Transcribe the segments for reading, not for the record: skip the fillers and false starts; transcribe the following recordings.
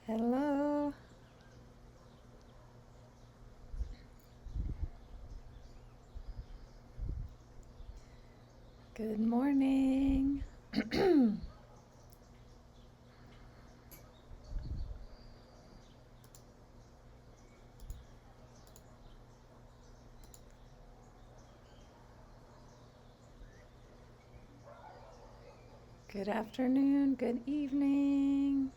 Hello. Good morning. Good afternoon. Good evening.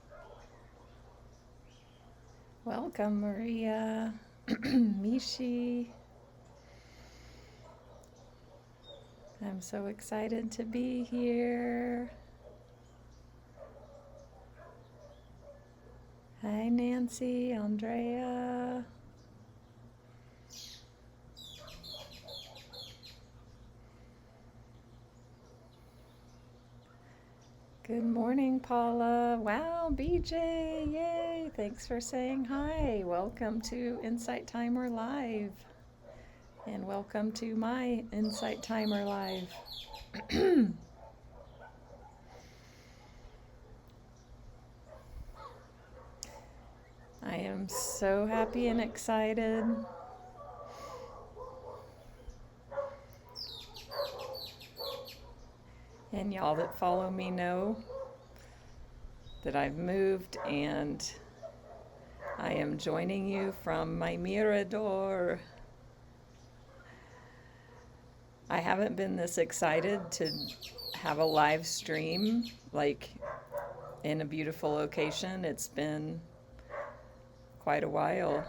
Welcome, Maria. Mishi. I'm so excited to be here. Hi, Nancy, Andrea. Good morning, Paula. Wow, BJ, yay. Thanks for saying hi. Welcome to Insight Timer Live. And welcome to my Insight Timer Live. I am so happy and excited. And y'all that follow me know that I've moved and I am joining you from my mirador. I haven't been this excited to have a live stream like in a beautiful location. It's been quite a while.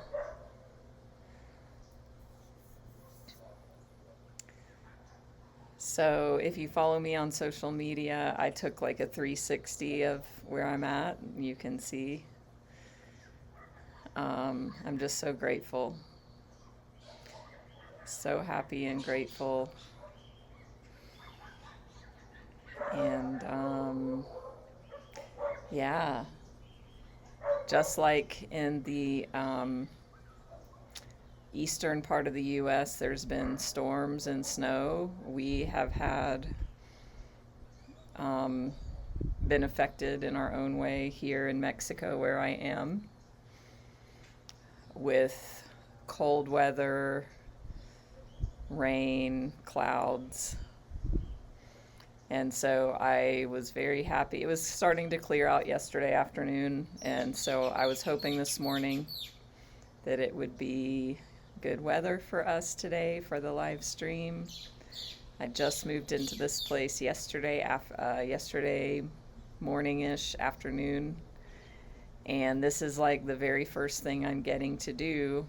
So if you follow me on social media, I took like a 360 of where I'm at. You can see. I'm just so grateful. So happy and grateful. And yeah, just like in the eastern part of the U.S., there's been storms and snow. We have had been affected in our own way here in Mexico, where I am, with cold weather, rain, clouds. And so I was very happy. It was starting to clear out yesterday afternoon, and so I was hoping this morning that it would be good weather for us today for the live stream. I just moved into this place yesterday morning-ish, afternoon, and this is like the very first thing I'm getting to do.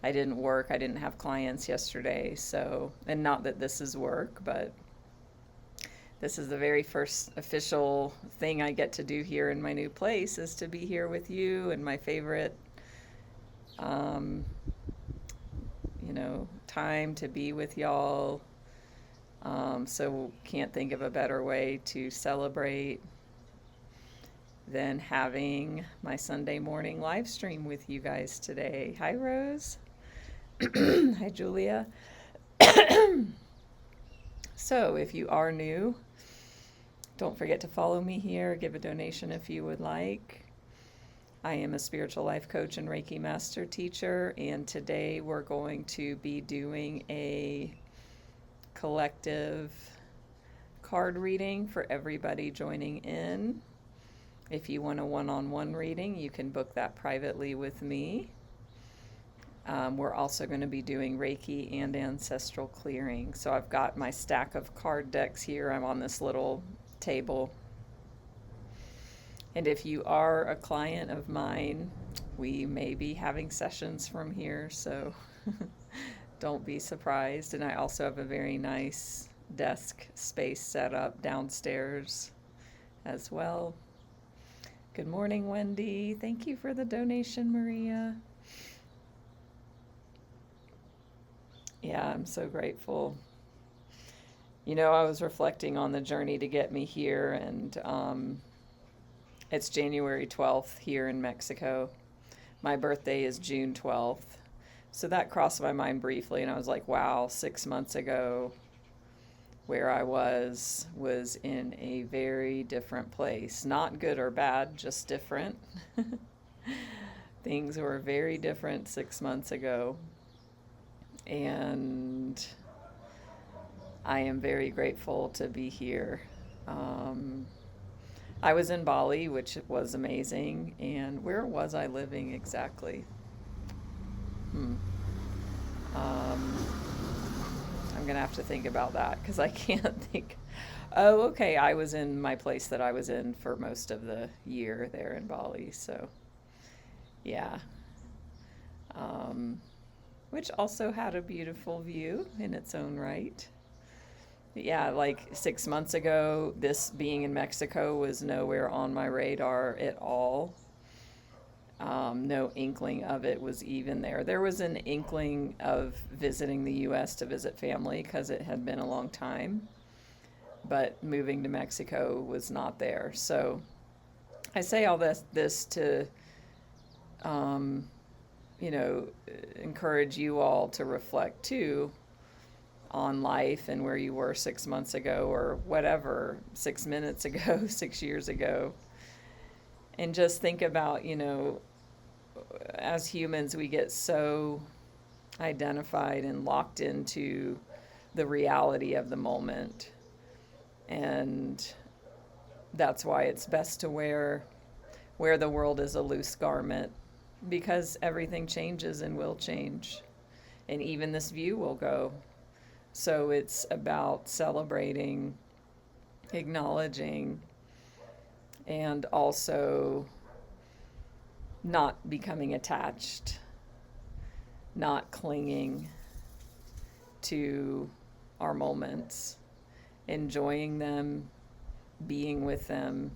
I didn't work, I didn't have clients yesterday, so, and not that this is work, but this is the very first official thing I get to do here in my new place, is to be here with you and my favorite time to be with y'all. So can't think of a better way to celebrate than having my Sunday morning live stream with you guys today. Hi, Rose. Hi, Julia. So if you are new, don't forget to follow me here. Give a donation if you would like. I am a spiritual life coach and Reiki Master Teacher, and today we're going to be doing a collective card reading for everybody joining in. If you want a one-on-one reading, you can book that privately with me. We're also going to be doing Reiki and Ancestral Clearing. So I've got my stack of card decks here. I'm on this little table. And if you are a client of mine, we may be having sessions from here, so don't be surprised. And I also have a very nice desk space set up downstairs as well. Good morning, Wendy. Thank you for the donation, Maria. Yeah, I'm so grateful. I was reflecting on the journey to get me here, and it's January 12th here in Mexico. My birthday is June 12th. So that crossed my mind briefly, and I was like, wow, 6 months ago, where I was in a very different place. Not good or bad, just different. things were very different 6 months ago, and I am very grateful to be here. I was in Bali, which was amazing. And where was I living exactly? I'm going to have to think about that because I can't think. Oh, okay. I was in my place that I was in for most of the year there in Bali. So, yeah. Which also had a beautiful view in its own right. Yeah, like 6 months ago, this being in Mexico was nowhere on my radar at all. No inkling of it was even there. There was an inkling of visiting the U.S. to visit family because it had been a long time, but moving to Mexico was not there. So I say all this to, encourage you all to reflect too on life and where you were 6 months ago or whatever, 6 minutes ago, 6 years ago. And just think about, as humans, we get so identified and locked into the reality of the moment. And that's why it's best to wear the world is a loose garment, because everything changes and will change. And even this view will go. So it's about celebrating, acknowledging, and also not becoming attached, not clinging to our moments, enjoying them, being with them.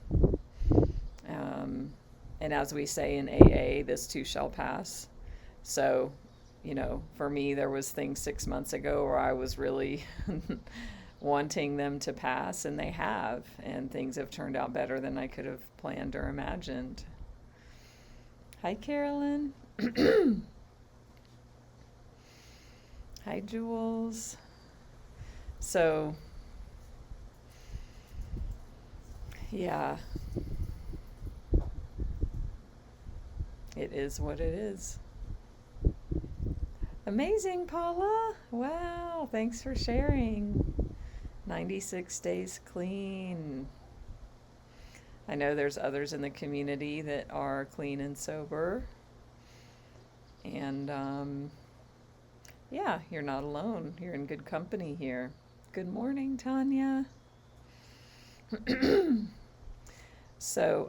And as we say in AA, this too shall pass. So, for me, there was things 6 months ago where I was really wanting them to pass, and they have, and things have turned out better than I could have planned or imagined. Hi, Carolyn. Hi, Jules. So, yeah, it is what it is. Amazing, Paula. Wow, thanks for sharing. 96 days clean. I know there's others in the community that are clean and sober. And yeah, you're not alone. You're in good company here. Good morning, Tanya. So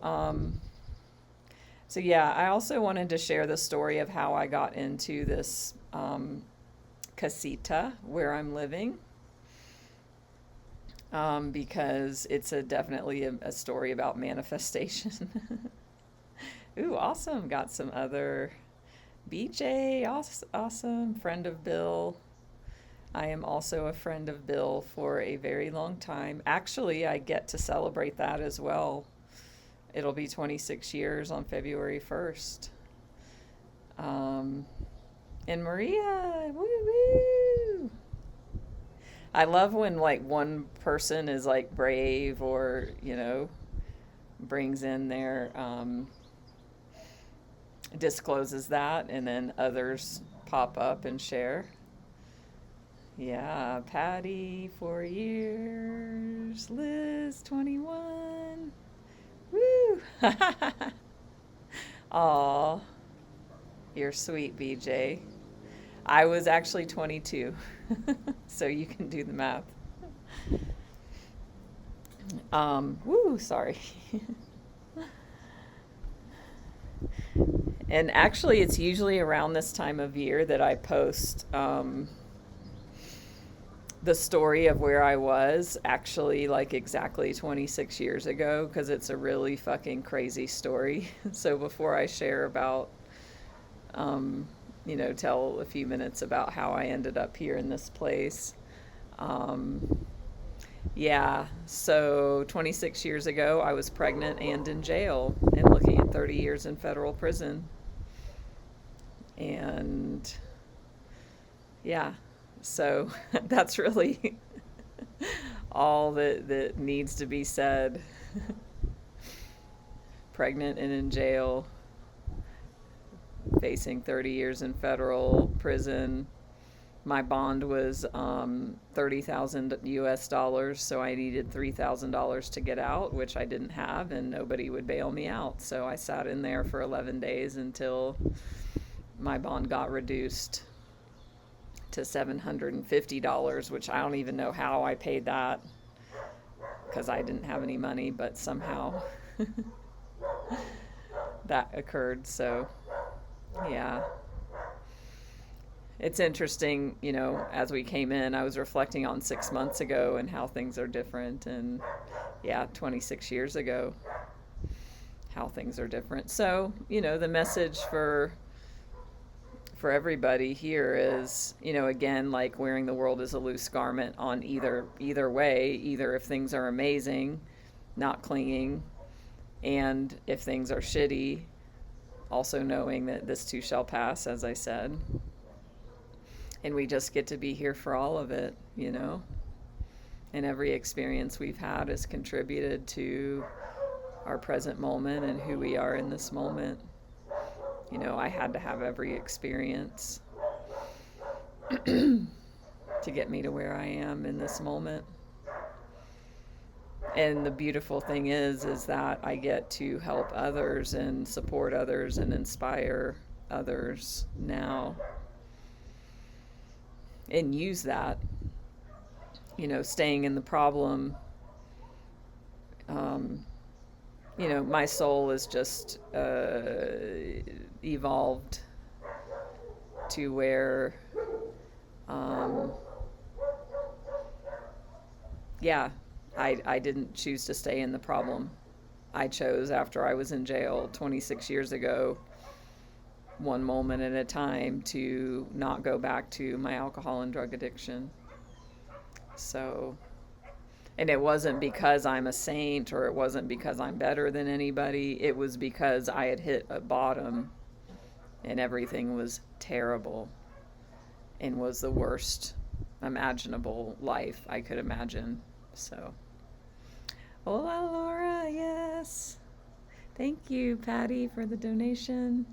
yeah, I also wanted to share the story of how I got into this casita where I'm living, because it's definitely a story about manifestation. Ooh, awesome. Got some other BJ, awesome. Friend of Bill. I am also a friend of Bill for a very long time. Actually, I get to celebrate that as well. It'll be 26 years on February 1st. And Maria, woo-woo! I love when one person is brave or, brings in their, discloses that, and then others pop up and share. Yeah, Patty, 4 years. Liz, 21. Woo! Aw, you're sweet, BJ. I was actually 22, so you can do the math. Sorry. And actually, it's usually around this time of year that I post the story of where I was actually exactly 26 years ago, because it's a really fucking crazy story. So before I share about, tell a few minutes about how I ended up here in this place. Yeah, so 26 years ago, I was pregnant and in jail and looking at 30 years in federal prison. And yeah, so that's really all that needs to be said. Pregnant and in jail, facing 30 years in federal prison. My bond was $30,000 US, so I needed $3,000 to get out, which I didn't have, and nobody would bail me out. So I sat in there for 11 days until my bond got reduced to $750, which I don't even know how I paid that, because I didn't have any money, but somehow that occurred. So yeah, it's interesting, you know, as we came in, I was reflecting on 6 months ago and how things are different, and 26 years ago, how things are different. So, you know, the message for everybody here is, you know, again, like wearing the world as a loose garment on either way, either if things are amazing, not clinging, and if things are shitty, also knowing that this too shall pass, as I said. And we just get to be here for all of it, you know, and every experience we've had has contributed to our present moment and who we are in this moment. You know, I had to have every experience to get me to where I am in this moment. And the beautiful thing is that I get to help others and support others and inspire others now. And use that, you know, staying in the problem. You know, my soul is just evolved to where, I didn't choose to stay in the problem. I chose, after I was in jail 26 years ago, one moment at a time, to not go back to my alcohol and drug addiction. So, and it wasn't because I'm a saint, or it wasn't because I'm better than anybody. It was because I had hit a bottom and everything was terrible and was the worst imaginable life I could imagine. So, hola Laura, yes. Thank you, Patty, for the donation.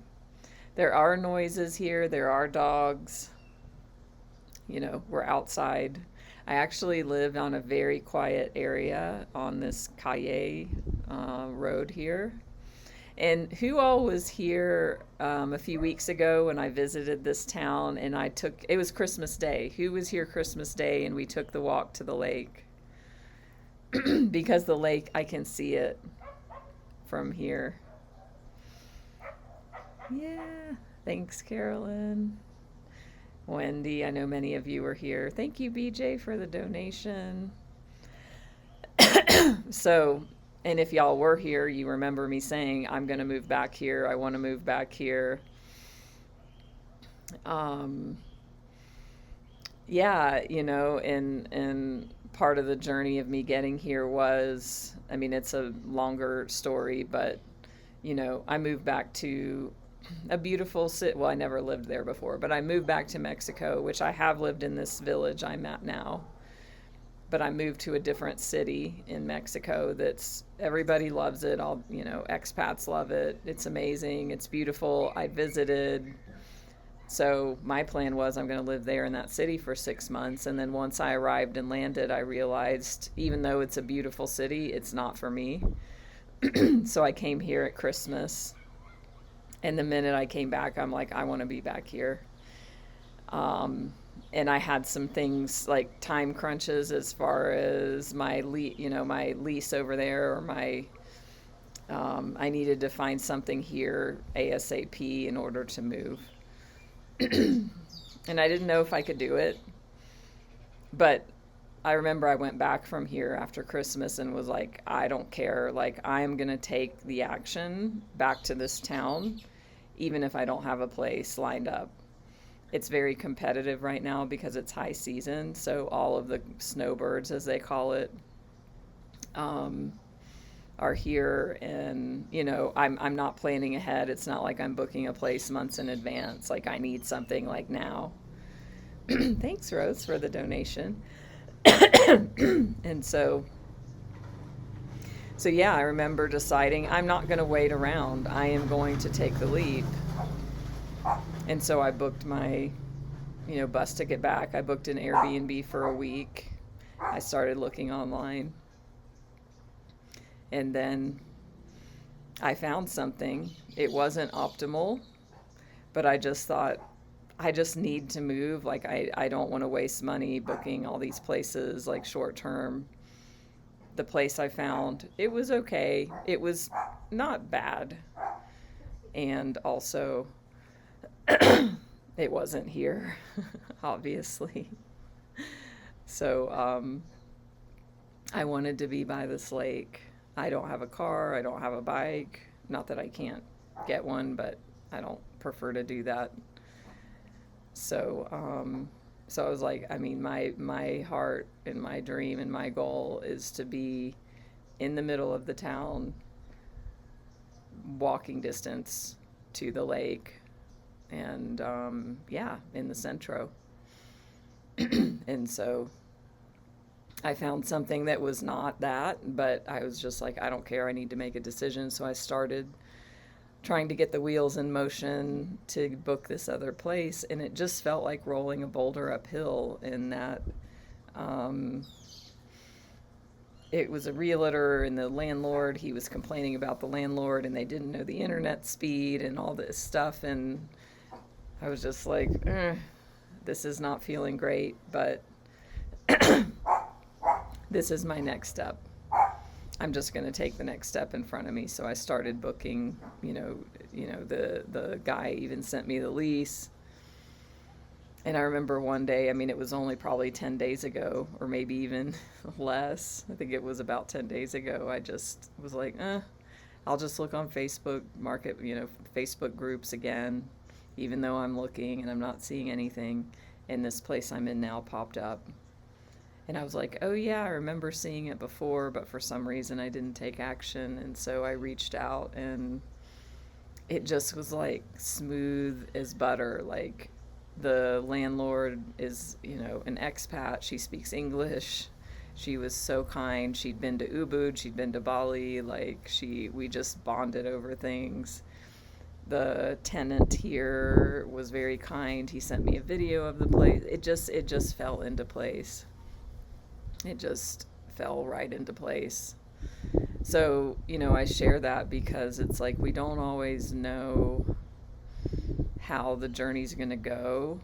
There are noises here. There are dogs. You know, we're outside. I actually live on a very quiet area on this calle road here. And who all was here a few weeks ago when I visited this town, and it was Christmas Day. Who was here Christmas Day and we took the walk to the lake? Because the lake, I can see it from here. Yeah, thanks, Carolyn. Wendy, I know many of you were here. Thank you, BJ, for the donation. So, and if y'all were here, you remember me saying, I'm going to move back here. I want to move back here. Yeah, you know, and part of the journey of me getting here was, I mean, it's a longer story, but, you know, I moved back to a beautiful city. Well, I never lived there before, but I moved back to Mexico, which I have lived in this village I'm at now. But I moved to a different city in Mexico everybody loves it. All, you know, expats love it. It's amazing. It's beautiful. I visited. So my plan was I'm going to live there in that city for 6 months. And then once I arrived and landed, I realized even though it's a beautiful city, it's not for me. So I came here at Christmas. And the minute I came back, I'm like, I want to be back here. And I had some things like time crunches as far as my lease over there, or I needed to find something here ASAP in order to move. And I didn't know if I could do it. But I remember I went back from here after Christmas and was like, I don't care. Like, I'm going to take the action back to this town, even if I don't have a place lined up. It's very competitive right now because it's high season. So all of the snowbirds, as they call it, are here. And, you know, I'm not planning ahead. It's not like I'm booking a place months in advance. Like, I need something like now. Thanks, Rose, for the donation. And so yeah, I remember deciding I'm not going to wait around. I am going to take the leap. And so I booked my, bus ticket back. I booked an Airbnb for a week. I started looking online. And then I found something. It wasn't optimal, but I just thought, I just need to move. Like, I don't want to waste money booking all these places, like short term. The place I found, it was okay. It was not bad. And also, it wasn't here, obviously. So I wanted to be by this lake. I don't have a car. I don't have a bike. Not that I can't get one, but I don't prefer to do that. So I was like, I mean, my heart and my dream and my goal is to be in the middle of the town, walking distance to the lake, and in the centro. And so I found something that was not that, but I was just like, I don't care, I need to make a decision. So I started trying to get the wheels in motion to book this other place, and it just felt like rolling a boulder uphill in that it was a realtor, and the landlord, he was complaining about the landlord, and they didn't know the internet speed and all this stuff, and I was just like, this is not feeling great, but this is my next step. I'm just going to take the next step in front of me. So I started booking, the guy even sent me the lease. And I remember one day, I mean, it was only probably 10 days ago, or maybe even less. I think it was about 10 days ago. I just was like, I'll just look on Facebook, Facebook groups again, even though I'm looking and I'm not seeing anything. And this place I'm in now popped up. And I was like, oh yeah, I remember seeing it before, but for some reason I didn't take action. And so I reached out, and it just was like smooth as butter. Like, the landlord is, an expat. She speaks English. She was so kind. She'd been to Ubud. She'd been to Bali. Like, we just bonded over things. The tenant here was very kind. He sent me a video of the place. It just fell into place. It just fell right into place. So, I share that because it's like we don't always know how the journey's going to go,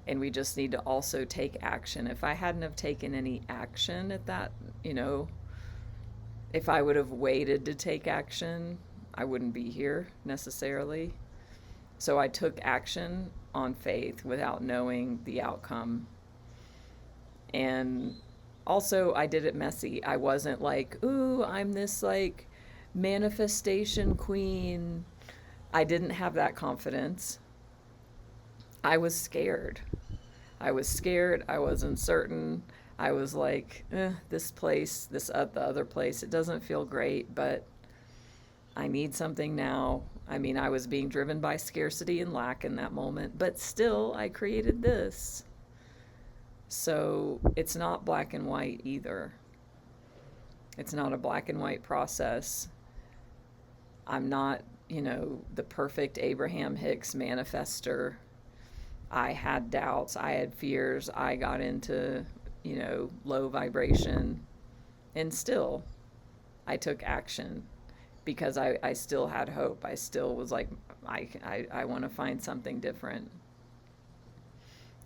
and we just need to also take action. If I hadn't have taken any action at that, if I would have waited to take action, I wouldn't be here necessarily. So I took action on faith without knowing the outcome. And also, I did it messy. I wasn't like, ooh, I'm this like manifestation queen. I didn't have that confidence. I was scared. I was uncertain. I was like, this place, the other place, it doesn't feel great, but I need something now. I mean, I was being driven by scarcity and lack in that moment, but still, I created this. So it's not black and white either. It's not a black and white process. I'm not, the perfect Abraham Hicks manifester. I had doubts. I had fears. I got into, low vibration. And still, I took action because I still had hope. I still was like, I want to find something different.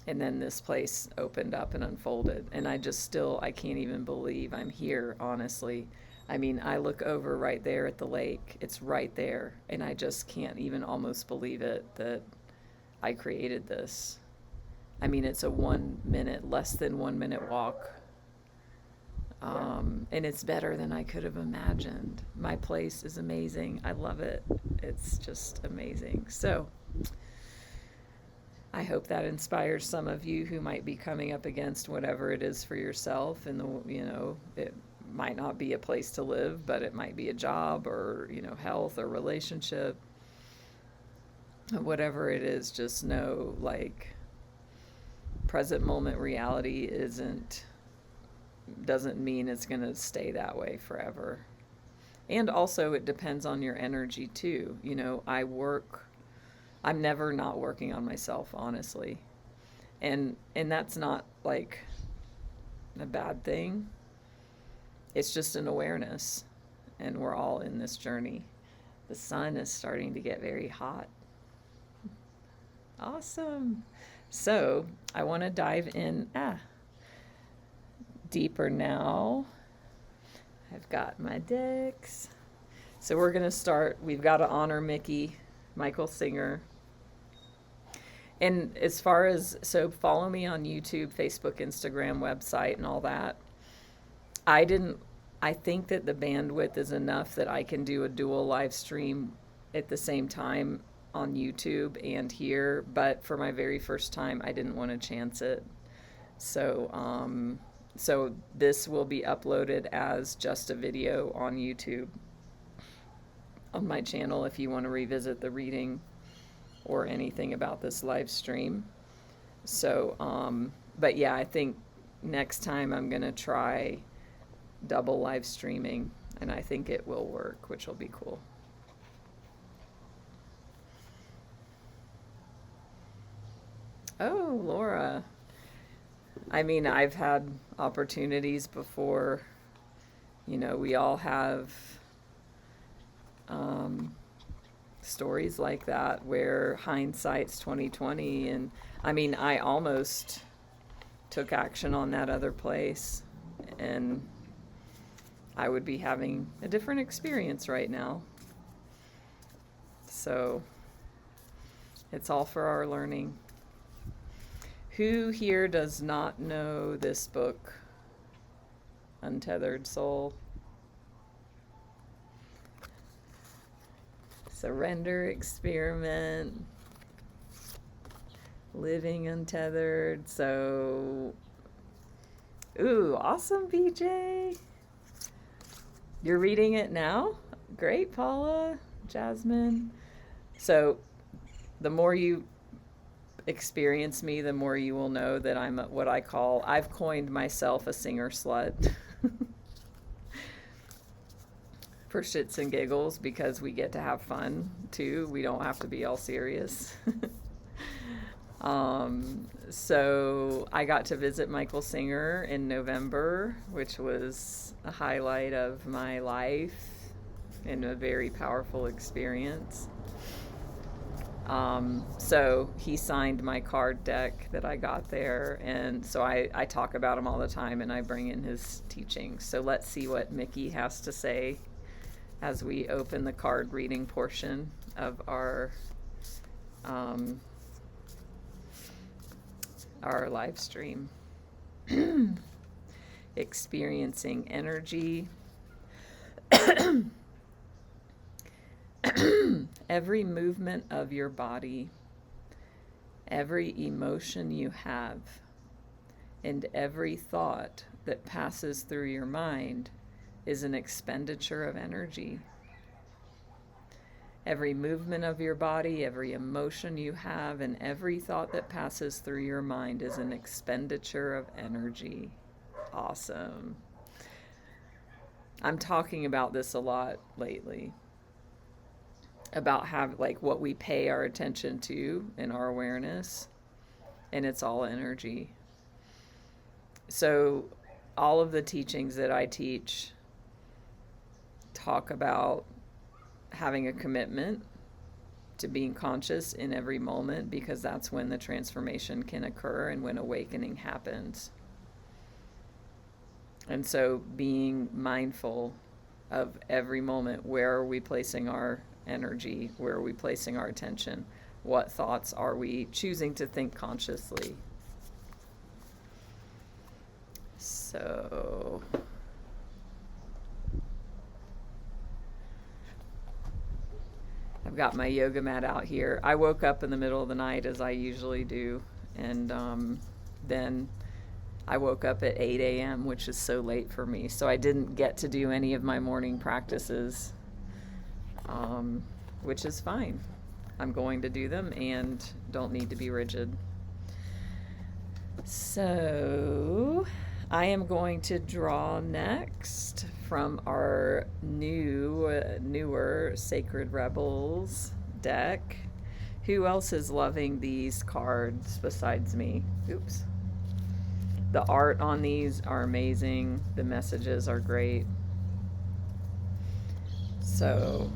And then this place opened up and unfolded. And I can't even believe I'm here, honestly. I mean, I look over right there at the lake. It's right there. And I just can't even almost believe it that I created this. I mean, it's a less than 1 minute walk. And it's better than I could have imagined. My place is amazing. I love it. It's just amazing. So I hope that inspires some of you who might be coming up against whatever it is for yourself. And, it might not be a place to live, but it might be a job or, health or relationship. Whatever it is, just know, like, present moment reality doesn't mean it's going to stay that way forever. And also, it depends on your energy, too. I'm never not working on myself, honestly. And that's not like a bad thing. It's just an awareness, and we're all in this journey. The sun is starting to get very hot. Awesome. So I want to dive in deeper now. I've got my decks. So we're going to start. We've got to honor Michael Singer. And as far as, so follow me on YouTube, Facebook, Instagram, website, and all that. I think that the bandwidth is enough that I can do a dual live stream at the same time on YouTube and here, but for my very first time, I didn't want to chance it. So, so this will be uploaded as just a video on YouTube on my channel if you want to revisit the reading or anything about this live stream. So, but yeah, I think next time I'm going to try double live streaming, and I think it will work, which will be cool. Oh, Laura. I mean, I've had opportunities before. You know, we all have stories like that where hindsight's 20/20, and I mean, I almost took action on that other place, and I would be having a different experience right now. So it's all for our learning. Who here does not know this book, Untethered Soul? Surrender Experiment, Living Untethered. So, ooh, awesome, BJ. You're reading it now? Great, Paula, Jasmine. So the more you experience me, the more you will know that I'm what I've coined myself a singer slut. For shits and giggles, because we get to have fun too. We don't have to be all serious. So I got to visit Michael Singer in November, which was a highlight of my life and a very powerful experience. So he signed my card deck that I got there, and so I talk about him all the time, and I bring in his teachings. So let's see what Mickey has to say as we open the card reading portion of our live stream. Experiencing energy. Every movement of your body, every emotion you have, and every thought that passes through your mind is an expenditure of energy. Every movement of your body, every emotion you have, and every thought that passes through your mind is an expenditure of energy. Awesome. I'm talking about this a lot lately, about what we pay our attention to in our awareness, and it's all energy. So all of the teachings that I teach talk about having a commitment to being conscious in every moment, because that's when the transformation can occur and when awakening happens. And so being mindful of every moment, where are we placing our energy? Where are we placing our attention? What thoughts are we choosing to think consciously? So I've got my yoga mat out here. I woke up in the middle of the night, as I usually do, and then I woke up at 8 a.m., which is so late for me. So I didn't get to do any of my morning practices, which is fine. I'm going to do them and don't need to be rigid. So I am going to draw next from our newer Sacred Rebels deck. Who else is loving these cards besides me? Oops. The art on these are amazing. The messages are great. So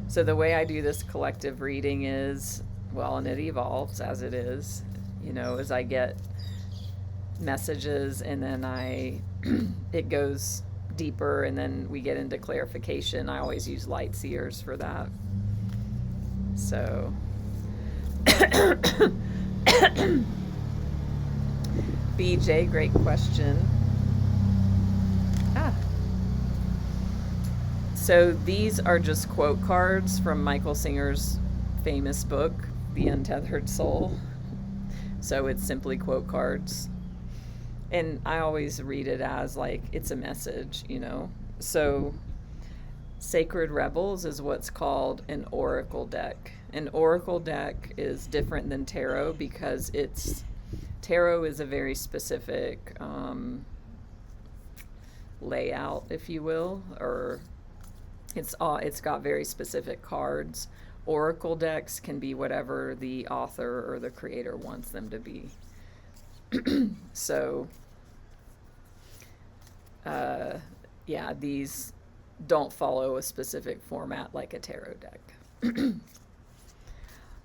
the way I do this collective reading is, well, and it evolves as it is, as I get messages and then it goes deeper and then we get into clarification. I always use light seers for that. So BJ, great question. So these are just quote cards from Michael Singer's famous book, The Untethered Soul. So it's simply quote cards. And I always read it as like it's a message, So Sacred Rebels is what's called an oracle deck. An oracle deck is different than tarot because tarot is a very specific layout, if you will, or it's got very specific cards. Oracle decks can be whatever the author or the creator wants them to be. So, these don't follow a specific format like a tarot deck.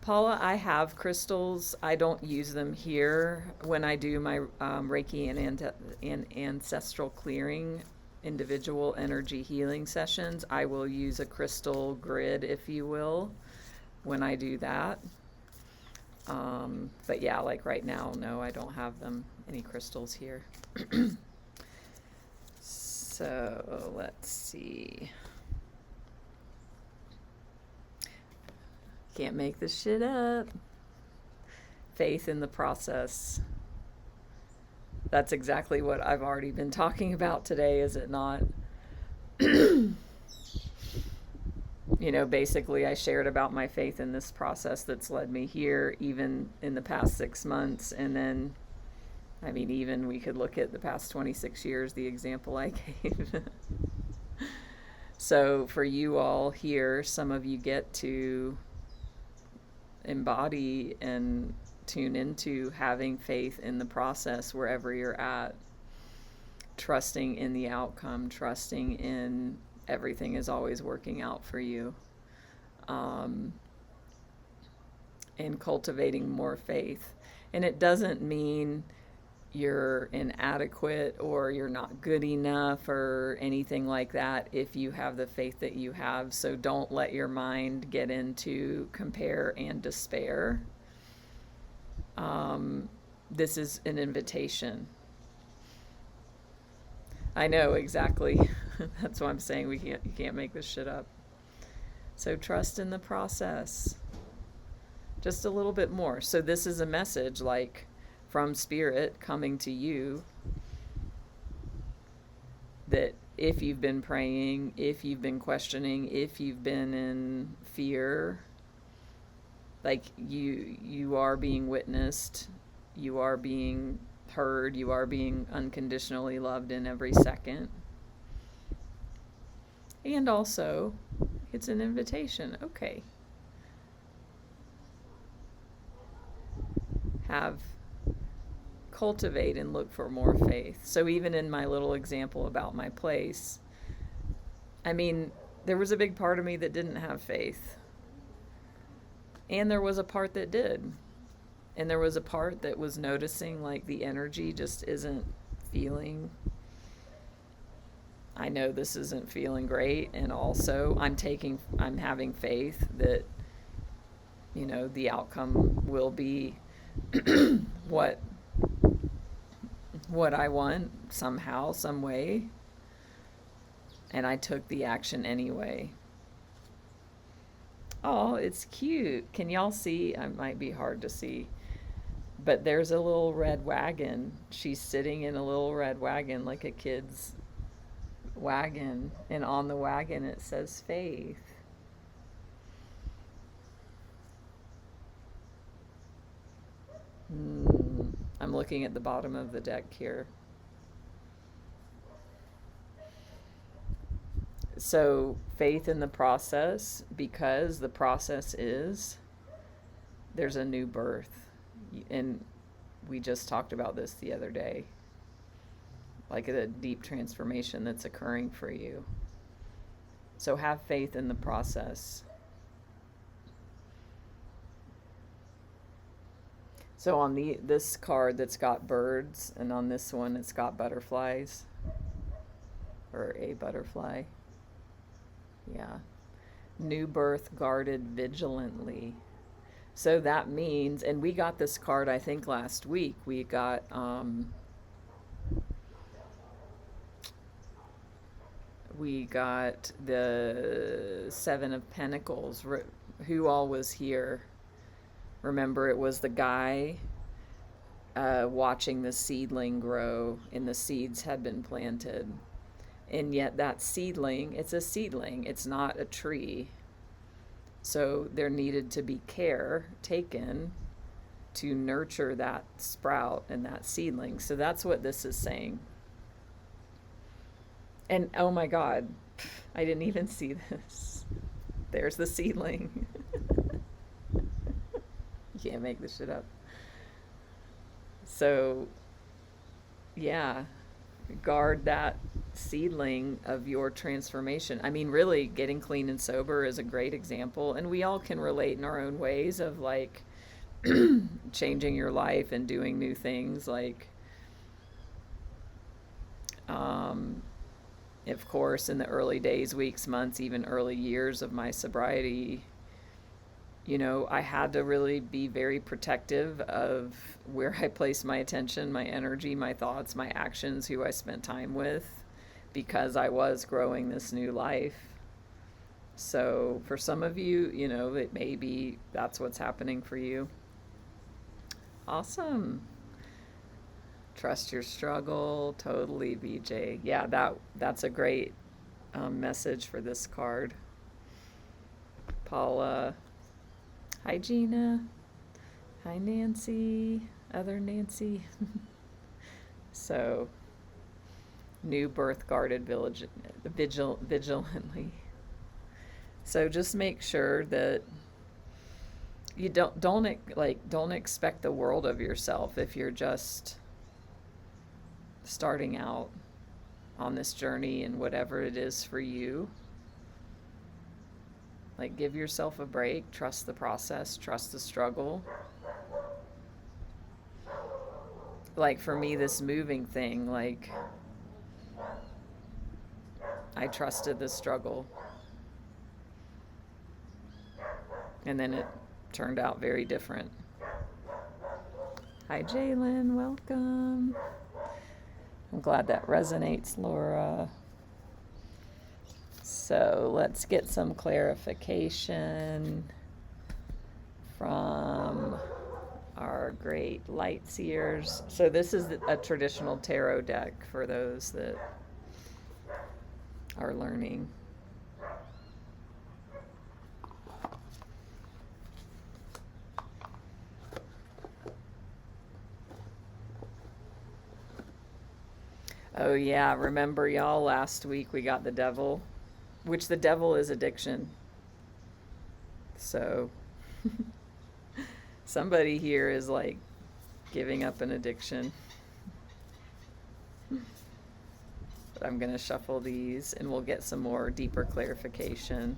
Paula, I have crystals. I don't use them here. When I do my Reiki and Ancestral Clearing individual energy healing sessions, I will use a crystal grid, if you will, when I do that. But yeah, like right now, no, I don't have any crystals here. So let's see. Can't make this shit up. Faith in the process. That's exactly what I've already been talking about today, is it not? Basically I shared about my faith in this process that's led me here, even in the past 6 months. And then, even we could look at the past 26 years, the example I gave. So for you all here, some of you get to embody and tune into having faith in the process wherever you're at, trusting in the outcome, trusting in everything is always working out for you, and cultivating more faith. And it doesn't mean you're inadequate or you're not good enough or anything like that if you have the faith that you have. So don't let your mind get into compare and despair. This is an invitation. I know, exactly. That's why I'm saying you can't make this shit up. So trust in the process. Just a little bit more. So this is a message like from Spirit coming to you, that if you've been praying, if you've been questioning, if you've been in fear, like you are being witnessed, you are being heard, you are being unconditionally loved in every second. And also, it's an invitation. Okay. Cultivate and look for more faith. So even in my little example about my place, there was a big part of me that didn't have faith. And there was a part that did. And there was a part that was noticing like the energy just isn't feeling. I know this isn't feeling great. And also I'm having faith that, the outcome will be what I want somehow, some way. And I took the action anyway. Oh, it's cute. Can y'all see? It might be hard to see. But there's a little red wagon. She's sitting in a little red wagon, like a kid's wagon. And on the wagon it says faith. I'm looking at the bottom of the deck here. So faith in the process, because the process is there's a new birth. And we just talked about this the other day. Like a deep transformation that's occurring for you. So have faith in the process. So on this card that's got birds, and on this one it's got butterflies, or a butterfly. Yeah. New birth guarded vigilantly. So that means, and we got this card I think last week, we got the Seven of Pentacles. Who all was here? Remember, it was the guy watching the seedling grow, and the seeds had been planted. And yet that seedling, it's a seedling, it's not a tree. So there needed to be care taken to nurture that sprout and that seedling. So that's what this is saying. And oh my God, I didn't even see this. There's the seedling. You can't make this shit up. So, yeah, guard that seedling of your transformation. I mean, really, getting clean and sober is a great example. And we all can relate in our own ways of like changing your life and doing new things. Like, of course, in the early days, weeks, months, even early years of my sobriety, you know, I had to really be very protective of where I placed my attention, my energy, my thoughts, my actions, who I spent time with, because I was growing this new life. So for some of you, you know, it may be that's what's happening for you. Awesome. Trust your struggle. Totally, BJ. Yeah, that's a great message for this card. Paula. Hi, Gina. Hi, Nancy. Other Nancy. So, new birth guarded vigilantly. So just make sure that you don't expect the world of yourself if you're just starting out on this journey and whatever it is for you. Like, give yourself a break, trust the process, trust the struggle. Like for me, this moving thing, like I trusted the struggle. And then it turned out very different. Hi, Jalen, welcome. I'm glad that resonates, Laura. So let's get some clarification from our great light seers. So this is a traditional tarot deck for those that are learning. Oh yeah, remember y'all, last week we got the devil, which the devil is addiction. So somebody here is like giving up an addiction. But I'm going to shuffle these and we'll get some more deeper clarification.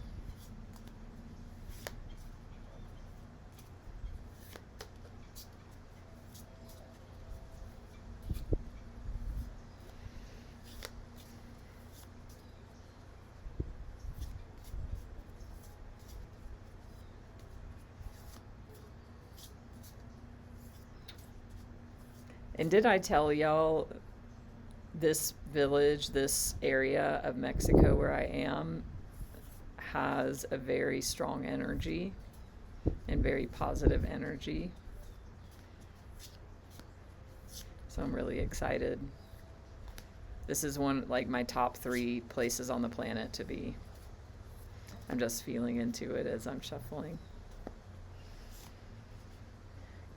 And did I tell y'all, this village, this area of Mexico where I am, has a very strong energy and very positive energy. So I'm really excited. This is one, like my top 3 places on the planet to be. I'm just feeling into it as I'm shuffling.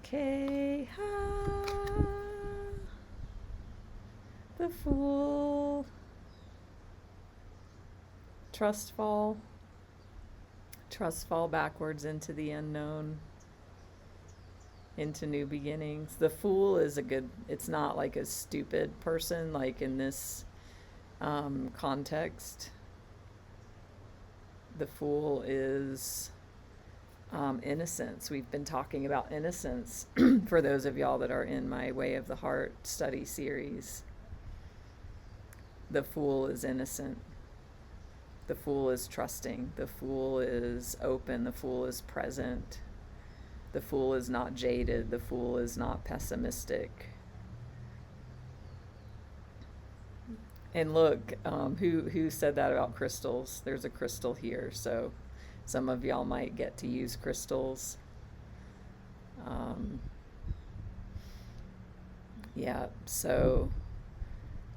Okay, the Fool, trust fall backwards into the unknown. into new beginnings. The Fool is it's not like a stupid person, like in this context. The Fool is innocence. We've been talking about innocence for those of y'all that are in my Way of the Heart study series. The Fool is innocent. The Fool is trusting. The Fool is open. The Fool is present. The Fool is not jaded. The Fool is not pessimistic. And look, who said that about crystals? There's a crystal here, so some of y'all might get to use crystals. Yeah, so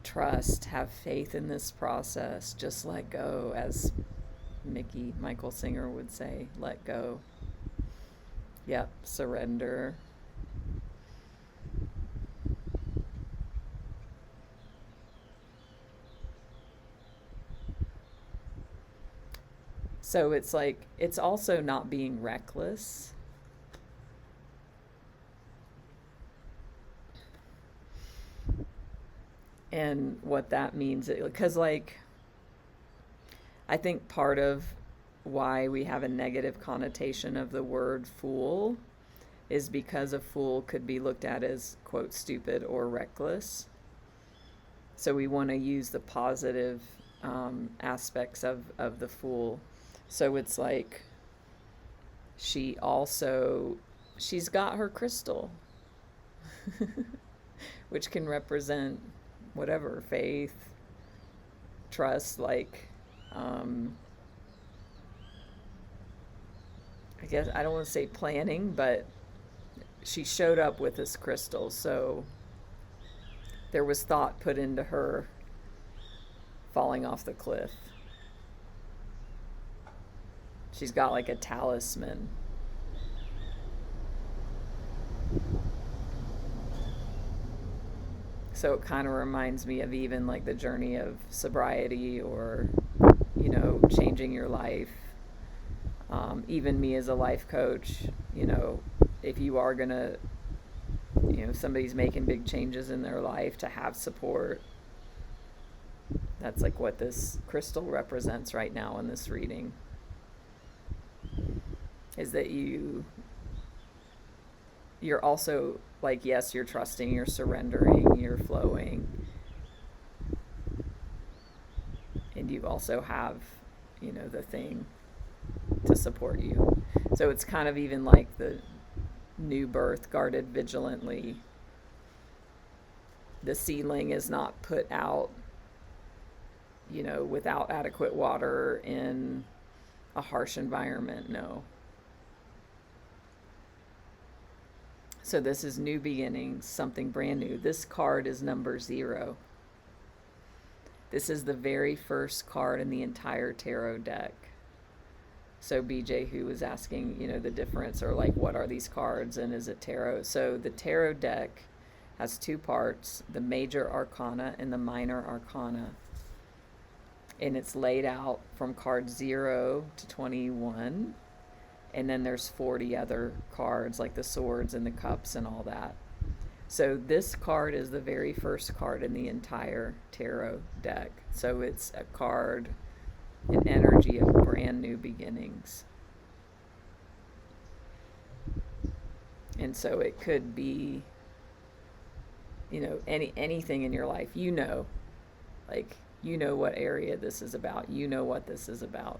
trust, have faith in this process, just let go, as Michael Singer would say, let go. Yep, surrender. So it's like, it's also not being reckless. And what that means, because like, I think part of why we have a negative connotation of the word fool is because a fool could be looked at as, quote, stupid or reckless. So we want to use the positive aspects of the fool. So it's like, she's got her crystal, which can represent whatever, faith, trust, like, I guess, I don't want to say planning, but she showed up with this crystal, so there was thought put into her falling off the cliff. She's got like a talisman. So it kind of reminds me of even like the journey of sobriety, or, changing your life. Even me as a life coach, if you are going to, somebody's making big changes in their life, to have support. That's like what this crystal represents right now in this reading. Is that you're also like, yes, you're trusting, you're surrendering, you're flowing. And you also have, the thing to support you. So it's kind of even like the new birth guarded vigilantly. The seedling is not put out, without adequate water in a harsh environment. No. So this is new beginnings, something brand new. This card is number 0. This is the very first card in the entire tarot deck. So BJ, who was asking, the difference, or like, what are these cards and is it tarot? So the tarot deck has 2 parts, the major arcana and the minor arcana. And it's laid out from card 0 to 21. And then there's 40 other cards, like the swords and the cups and all that. So this card is the very first card in the entire tarot deck. So it's a card, an energy of brand new beginnings. And so it could be, anything in your life, like, what area this is about, what this is about.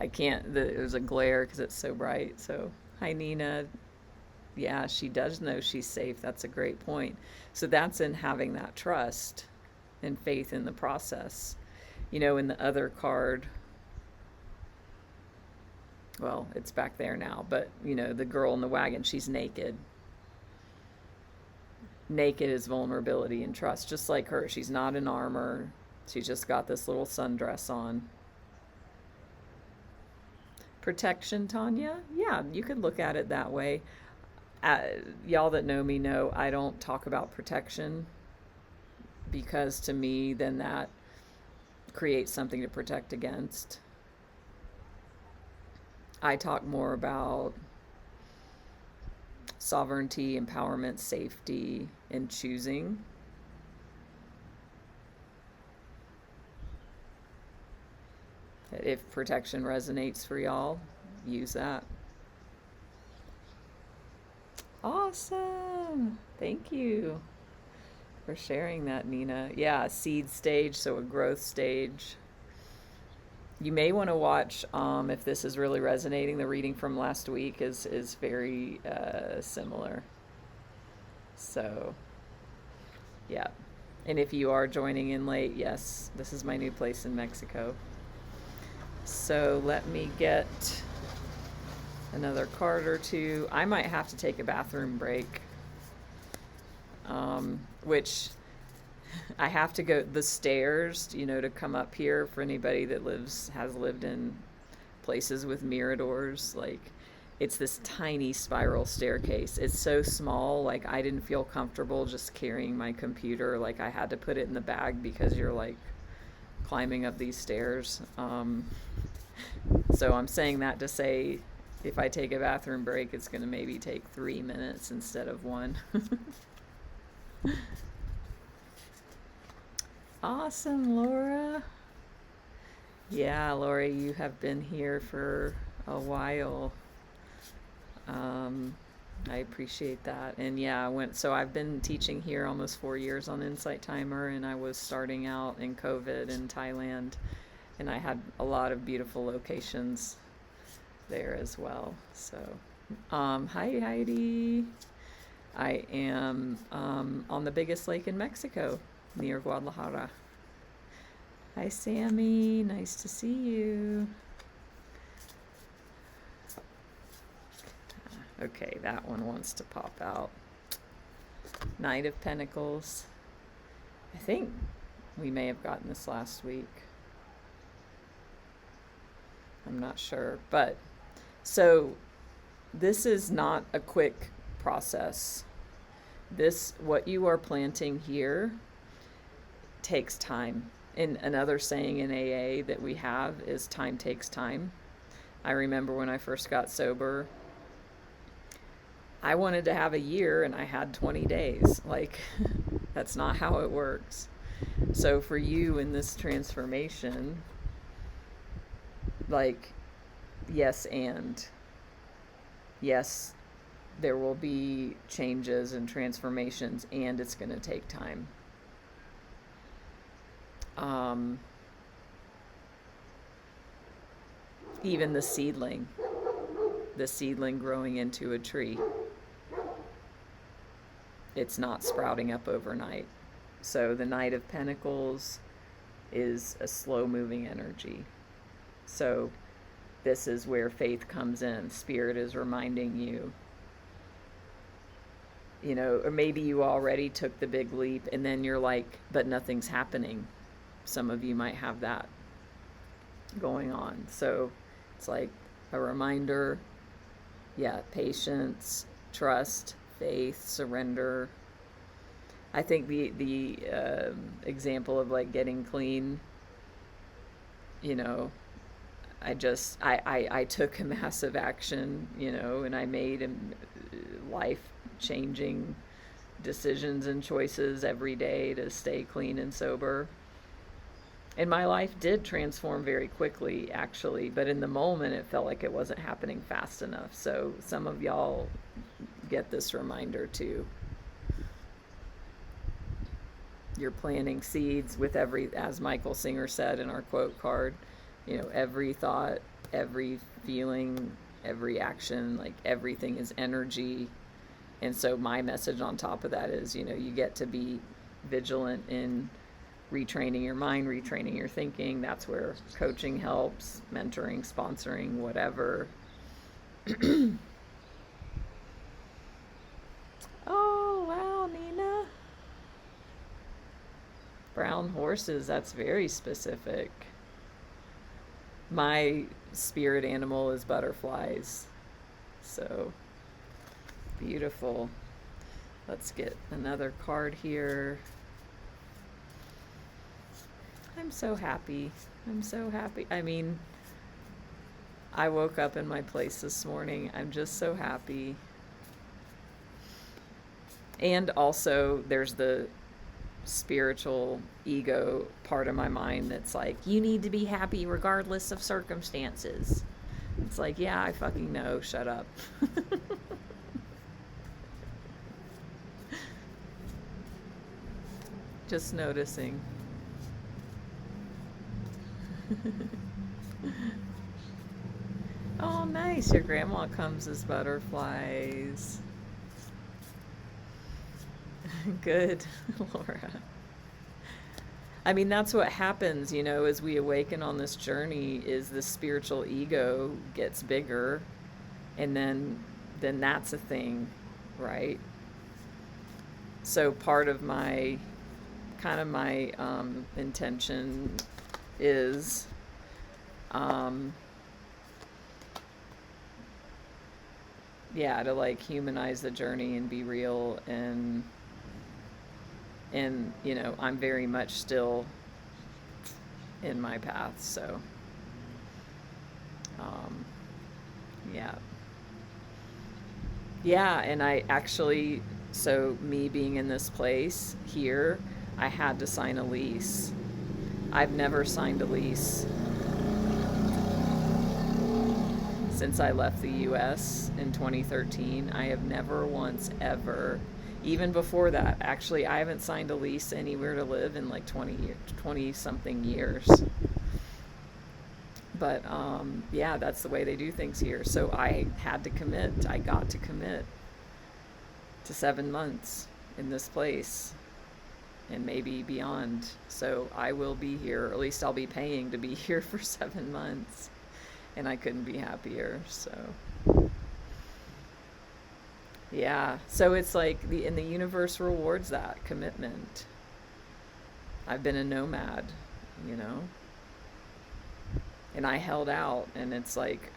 I can't, there's a glare because it's so bright. So, hi Nina. Yeah, she does know she's safe. That's a great point. So that's in having that trust and faith in the process. In the other card, well, it's back there now, but, the girl in the wagon, she's naked. Naked is vulnerability and trust, just like her. She's not in armor. She's just got this little sundress on. Protection, Tanya? Yeah, you could look at it that way. Y'all that know me know I don't talk about protection, because to me, then that creates something to protect against. I talk more about sovereignty, empowerment, safety, and choosing. If protection resonates for y'all, use that. Awesome. Thank you for sharing that, Nina. Yeah, seed stage, so a growth stage. You may want to watch, if this is really resonating, the reading from last week is very similar. So, yeah. And if you are joining in late, yes, this is my new place in Mexico. So let me get another card or two. I might have to take a bathroom break, which I have to go the stairs, to come up here. For anybody that has lived in places with miradors, like, it's this tiny spiral staircase. It's so small, like, I didn't feel comfortable just carrying my computer. Like, I had to put it in the bag because you're like climbing up these stairs. So I'm saying that to say, if I take a bathroom break, it's going to maybe take 3 minutes instead of 1. Awesome, Laura. Yeah, Laura, you have been here for a while. I appreciate that. And yeah, I've been teaching here almost 4 years on Insight Timer, and I was starting out in COVID in Thailand, and I had a lot of beautiful locations there as well. So, hi Heidi. I am on the biggest lake in Mexico, near Guadalajara. Hi Sammy, nice to see you. Okay, that one wants to pop out. Knight of Pentacles. I think we may have gotten this last week. I'm not sure, but so this is not a quick process. What you are planting here takes time. And another saying in AA that we have is time takes time. I remember when I first got sober, I wanted to have a year and I had 20 days. Like, that's not how it works. So for you in this transformation, like, yes, there will be changes and transformations, and it's going to take time. Even the seedling growing into a tree, it's not sprouting up overnight. So the Knight of Pentacles is a slow-moving energy. So this is where faith comes in. Spirit is reminding you, or maybe you already took the big leap and then you're like, but nothing's happening. Some of you might have that going on. So it's like a reminder, patience, trust, faith, surrender. I think the example of like getting clean, I took a massive action, and I made life-changing decisions and choices every day to stay clean and sober. And my life did transform very quickly, actually, but in the moment it felt like it wasn't happening fast enough. So some of y'all get this reminder too. You're planting seeds with as Michael Singer said in our quote card, every thought, every feeling, every action, like everything is energy. And so my message on top of that is, you get to be vigilant in retraining your mind, retraining your thinking. That's where coaching helps, mentoring, sponsoring, whatever. Oh, wow, Nina. Brown horses, that's very specific. My spirit animal is butterflies. So beautiful. Let's get another card here. I'm so happy. I mean, I woke up in my place this morning. I'm just so happy. And also, there's the spiritual ego part of my mind that's like, you need to be happy regardless of circumstances. It's like, yeah, I fucking know. Shut up. Just noticing. Oh, nice. Your grandma comes as butterflies. Good, Laura. I mean, that's what happens, you know, as we awaken on this journey, is the spiritual ego gets bigger, and then that's a thing, right? So part of my intention is to like humanize the journey and be real, and you know, I'm very much still in my path, so and I actually, so me being in this place here, I had to sign a lease. I've never signed a lease since I left the US in 2013. I have never once ever, even before that, actually, I haven't signed a lease anywhere to live in like 20 something years. But that's the way they do things here. So I had to commit. I got to commit to 7 months in this place, and maybe beyond. So I will be here, or at least I'll be paying to be here for 7 months. And I couldn't be happier. So yeah, so it's like the universe rewards that commitment. I've been a nomad, you know, and I held out, and it's like,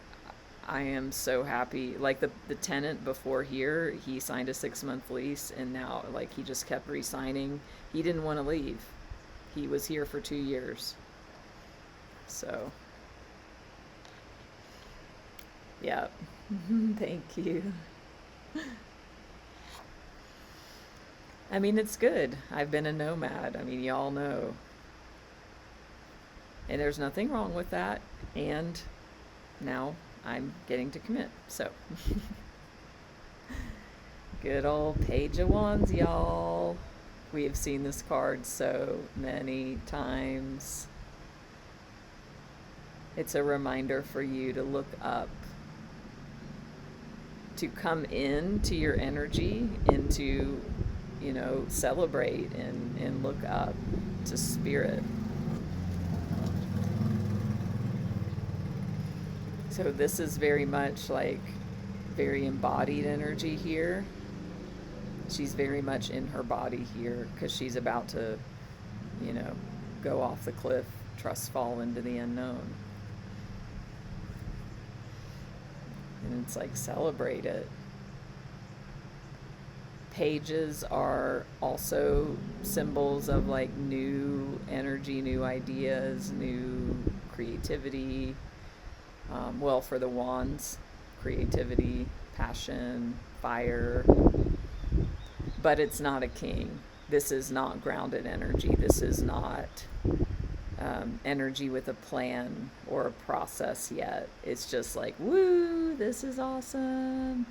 I am so happy. Like the tenant before here, he signed a 6-month lease, and now like he just kept re-signing. He didn't want to leave. He was here for 2 years. So yeah. Thank you. I mean, it's good. I've been a nomad. I mean, y'all know. And there's nothing wrong with that. And now I'm getting to commit. So good old Page of Wands, y'all. We have seen this card so many times. It's a reminder for you to look up, to come into your energy, into, you know, celebrate and look up to spirit. So this is very much like very embodied energy here. She's very much in her body here because she's about to, you know, go off the cliff, trust fall into the unknown. And it's like, celebrate it. Pages are also symbols of like new energy, new ideas, new creativity. Well, for the wands, creativity, passion, fire. But it's not a king. This is not grounded energy. This is not energy with a plan or a process yet. It's just like, woo, this is awesome.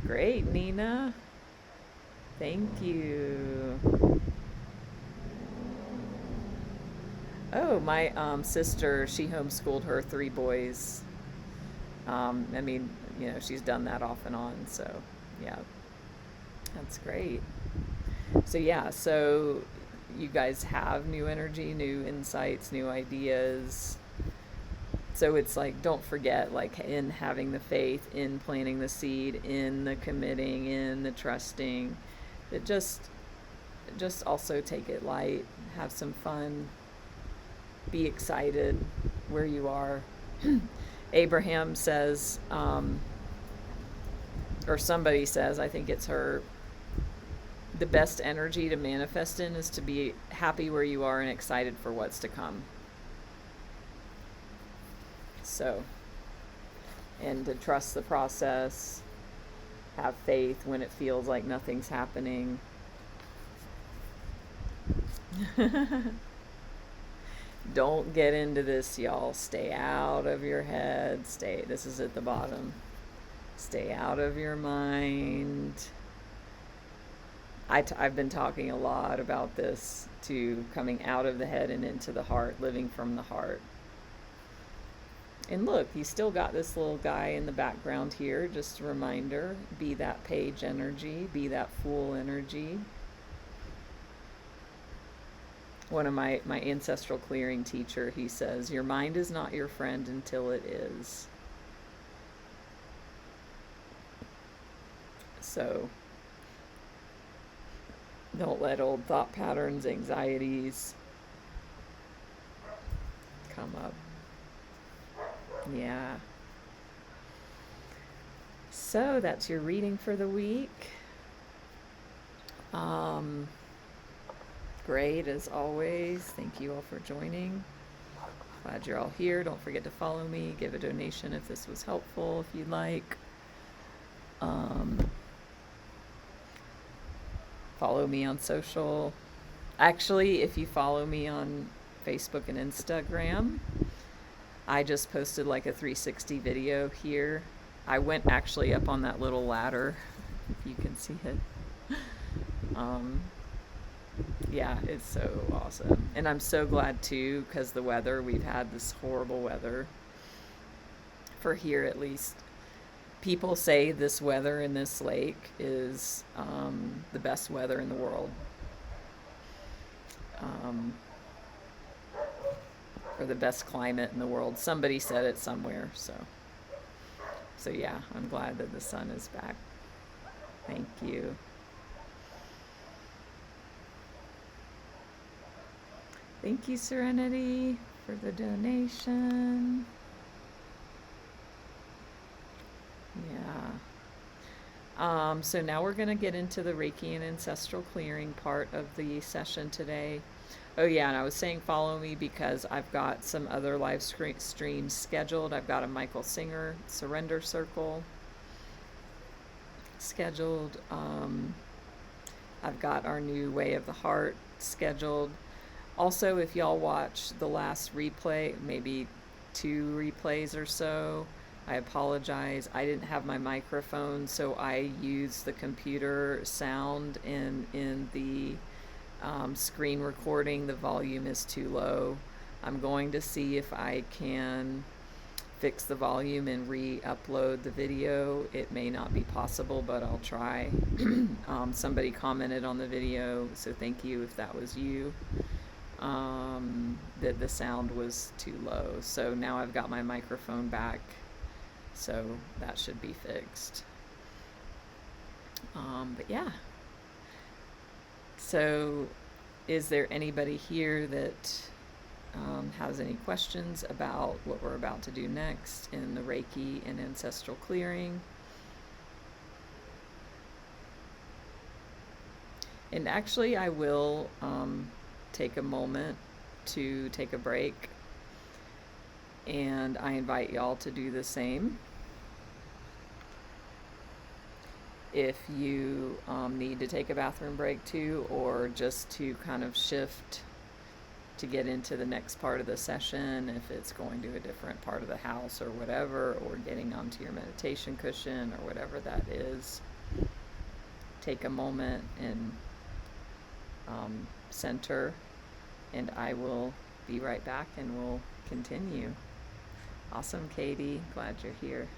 Great, Nina. Thank you. Oh, my sister, she homeschooled her 3 boys. I mean, you know, she's done that off and on, so yeah, that's great. So yeah, so you guys have new energy, new insights, new ideas. So it's like, don't forget, like, in having the faith, in planting the seed, in the committing, in the trusting, that just also take it light, have some fun, be excited where you are. Abraham says, or somebody says, I think it's her, the best energy to manifest in is to be happy where you are and excited for what's to come. So, and to trust the process, have faith when it feels like nothing's happening. Don't get into this, y'all. Stay out of your head. This is at the bottom. Stay out of your mind. I've been talking a lot about this, to coming out of the head and into the heart, living from the heart. And look, you still got this little guy in the background here. Just a reminder, be that page energy, be that fool energy. One of my ancestral clearing teacher, he says, your mind is not your friend until it is. So don't let old thought patterns, anxieties come up. Yeah. So that's your reading for the week. Great as always. Thank you all for joining. Glad you're all here. Don't forget to follow me. Give a donation if this was helpful, if you'd like. Follow me on social. Actually, if you follow me on Facebook and Instagram, I just posted like a 360 video here. I went actually up on that little ladder, if you can see it. Yeah, it's so awesome. And I'm so glad too, because the weather, we've had this horrible weather for here at least. People say this weather in this lake is the best weather in the world. Or the best climate in the world. Somebody said it somewhere, so yeah, I'm glad that the sun is back. Thank you. Thank you, Serenity, for the donation. Yeah. So now we're going to get into the Reiki and Ancestral Clearing part of the session today. Oh yeah, and I was saying follow me because I've got some other live streams scheduled. I've got a Michael Singer Surrender Circle scheduled. I've got our new Way of the Heart scheduled. Also, if y'all watch the last replay, maybe 2 replays or so, I apologize. I didn't have my microphone, so I used the computer sound in the screen recording. The volume is too low. I'm going to see if I can fix the volume and re-upload the video. It may not be possible, but I'll try. Somebody commented on the video, so thank you if that was you. That the sound was too low. So now I've got my microphone back, so that should be fixed. But yeah. So is there anybody here that has any questions about what we're about to do next in the Reiki and Ancestral Clearing? And actually, I will take a moment to take a break, and I invite y'all to do the same. If you need to take a bathroom break too, or just to kind of shift to get into the next part of the session, if it's going to a different part of the house or whatever, or getting onto your meditation cushion or whatever that is, take a moment and center, and I will be right back and we'll continue. Awesome, Katie. Glad you're here.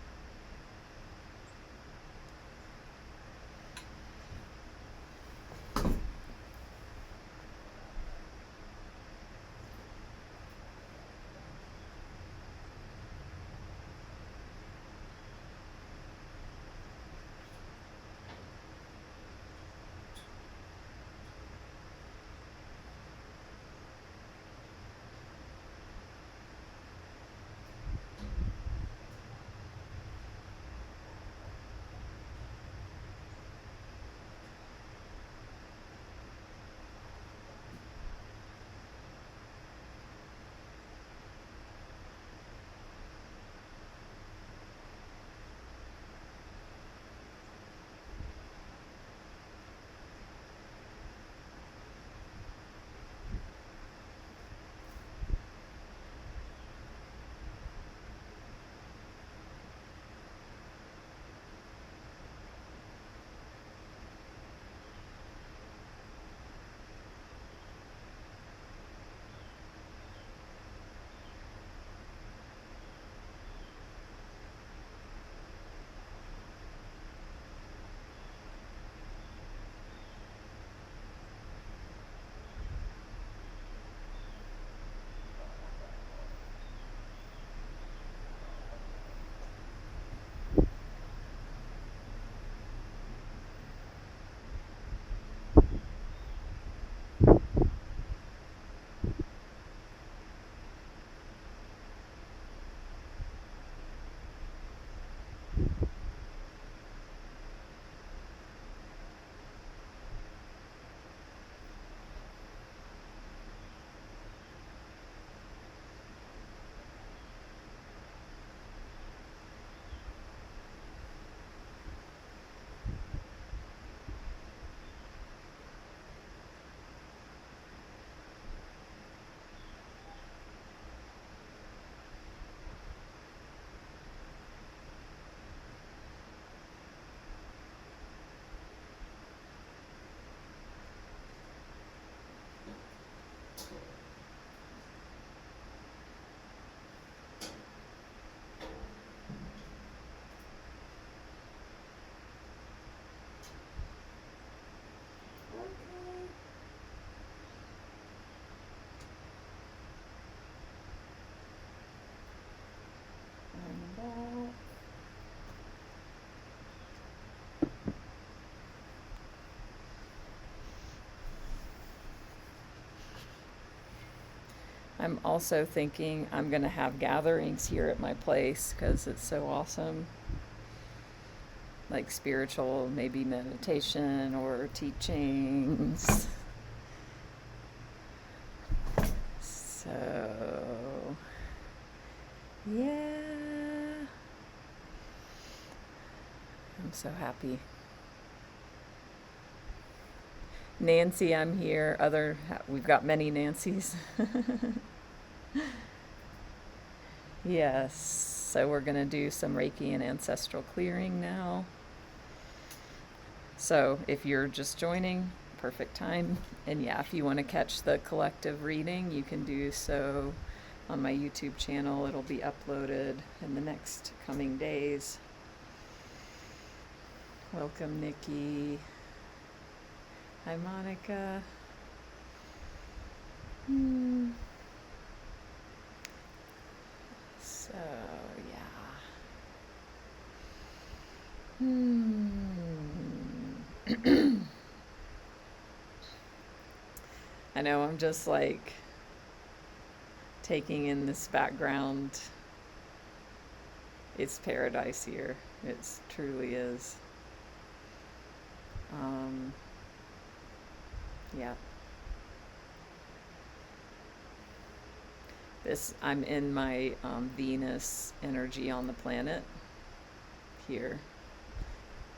I'm also thinking I'm going to have gatherings here at my place because it's so awesome. Like spiritual, maybe meditation or teachings. So, yeah. I'm so happy. Nancy, I'm here. We've got many Nancys. Yes, so we're going to do some Reiki and Ancestral Clearing now. So if you're just joining, perfect time. And yeah, if you want to catch the collective reading, you can do so on my YouTube channel. It'll be uploaded in the next coming days. Welcome, Nikki. Hi, Monica. So, yeah. I know I'm just like taking in this background. It's paradise here. It truly is. Yeah. I'm in my Venus energy on the planet here.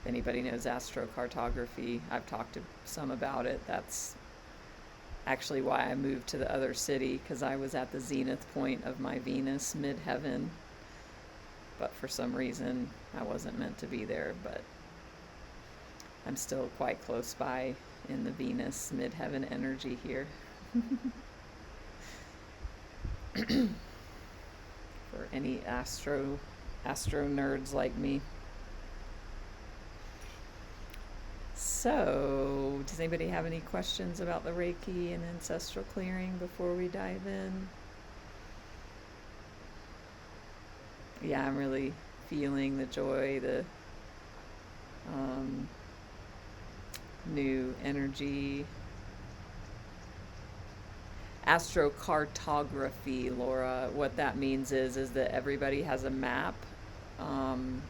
If anybody knows astrocartography, I've talked to some about it. That's actually why I moved to the other city, because I was at the zenith point of my Venus midheaven. But for some reason, I wasn't meant to be there, but I'm still quite close by in the Venus midheaven energy here. For any astro nerds like me. So, does anybody have any questions about the Reiki and ancestral clearing before we dive in? Yeah, I'm really feeling the joy, the new energy. Astrocartography, Laura, what that means is that everybody has a map,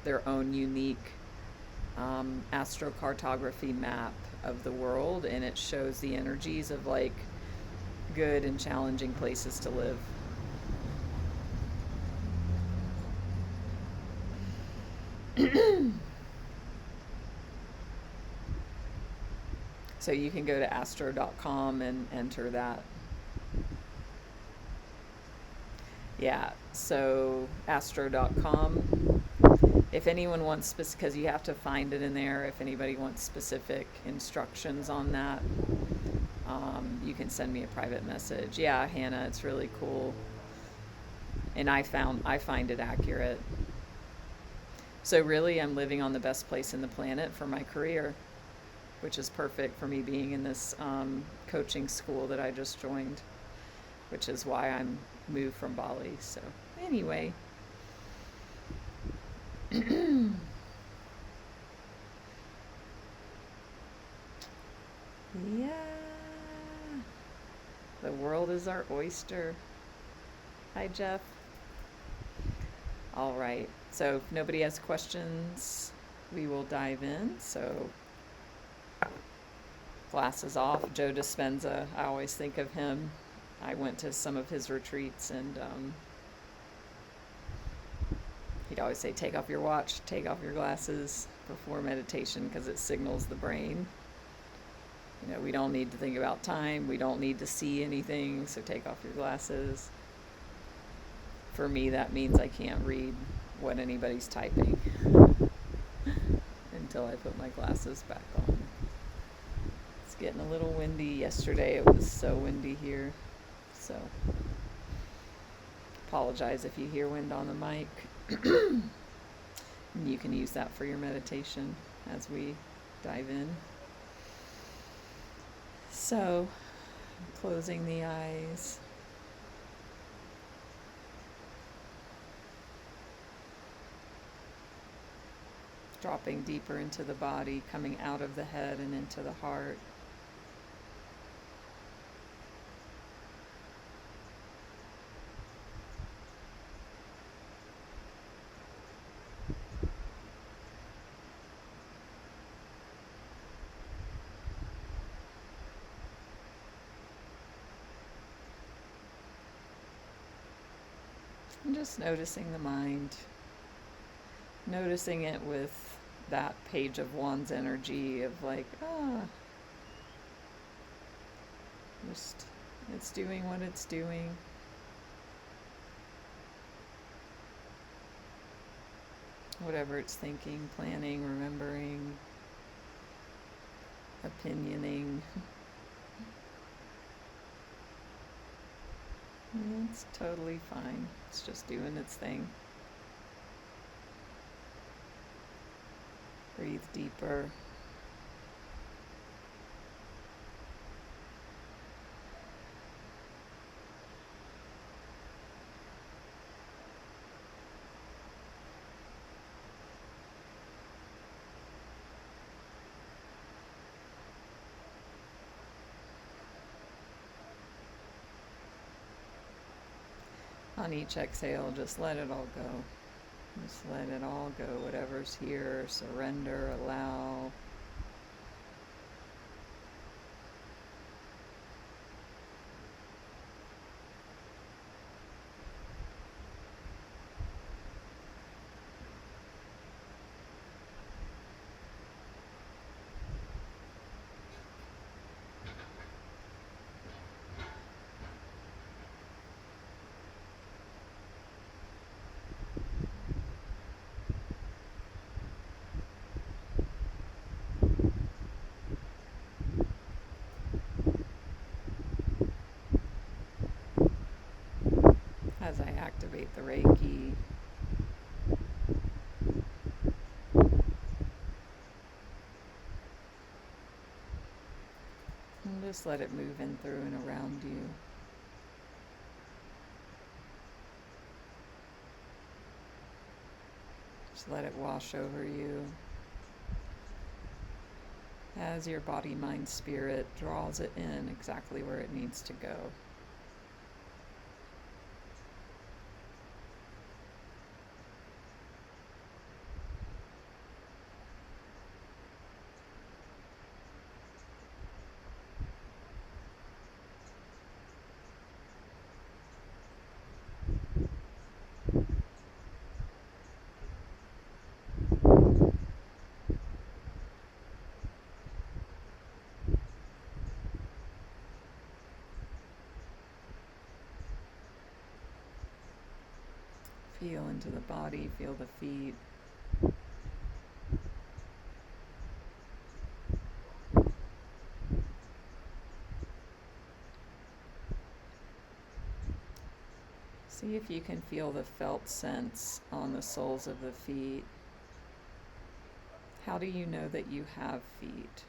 their own unique astrocartography map of the world, and it shows the energies of like good and challenging places to live. So you can go to astro.com and enter that. Yeah, so astro.com. If anyone wants, because you have to find it in there, if anybody wants specific instructions on that, you can send me a private message. Yeah, Hannah, it's really cool. And I find it accurate. So really, I'm living on the best place in the planet for my career, which is perfect for me being in this coaching school that I just joined, which is why I'm moved from Bali. So anyway. Yeah. The world is our oyster. Hi, Jeff. All right. So if nobody has questions, we will dive in. So glasses off. Joe Dispenza, I always think of him. I went to some of his retreats, and he'd always say, take off your watch, take off your glasses before meditation, because it signals the brain. You know, we don't need to think about time. We don't need to see anything, so take off your glasses. For me, that means I can't read what anybody's typing until I put my glasses back on. It's getting a little windy. Yesterday it was so windy here, so apologize if you hear wind on the mic. You can use that for your meditation as we dive in. So, closing the eyes. Dropping deeper into the body, coming out of the head and into the heart. And just noticing the mind, noticing it with that Page of Wands energy of like, just, it's doing what it's doing. Whatever it's thinking, planning, remembering, opinioning. It's totally fine. It's just doing its thing. Breathe deeper. On each exhale, just let it all go. Just let it all go. Whatever's here, surrender, allow. As I activate the Reiki, and just let it move in through and around you. Just let it wash over you as your body, mind, spirit draws it in exactly where it needs to go. Feel into the body, feel the feet. See if you can feel the felt sense on the soles of the feet. How do you know that you have feet?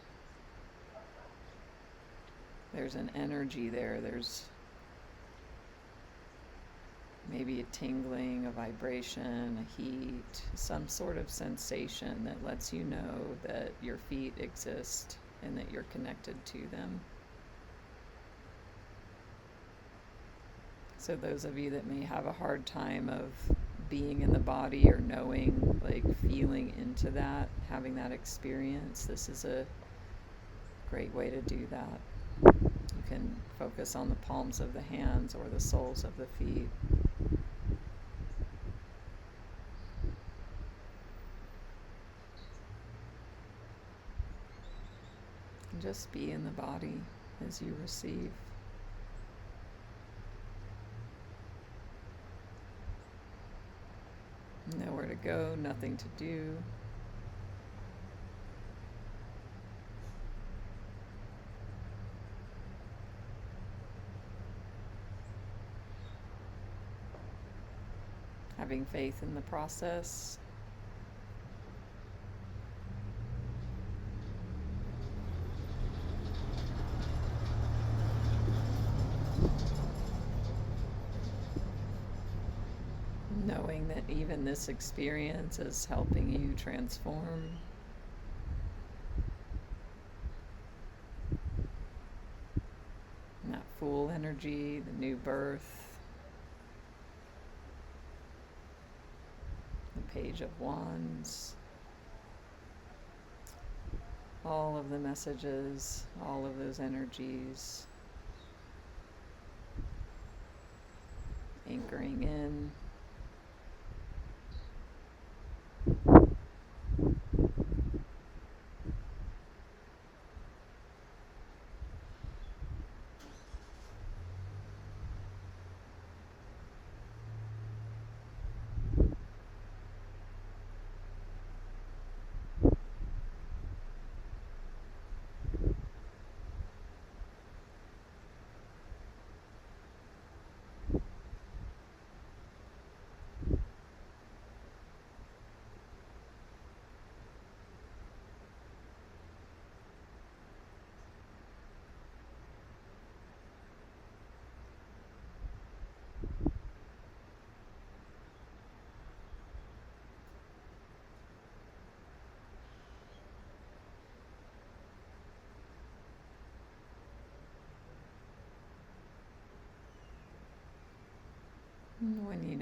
There's an energy there. There's maybe a tingling, a vibration, a heat, some sort of sensation that lets you know that your feet exist and that you're connected to them. So those of you that may have a hard time of being in the body or knowing, like feeling into that, having that experience, this is a great way to do that. You can focus on the palms of the hands or the soles of the feet. And just be in the body as you receive. Nowhere to go, nothing to do. Having faith in the process. Knowing that even this experience is helping you transform. And that full energy, the new birth, the Page of Wands, all of the messages, all of those energies, anchoring in.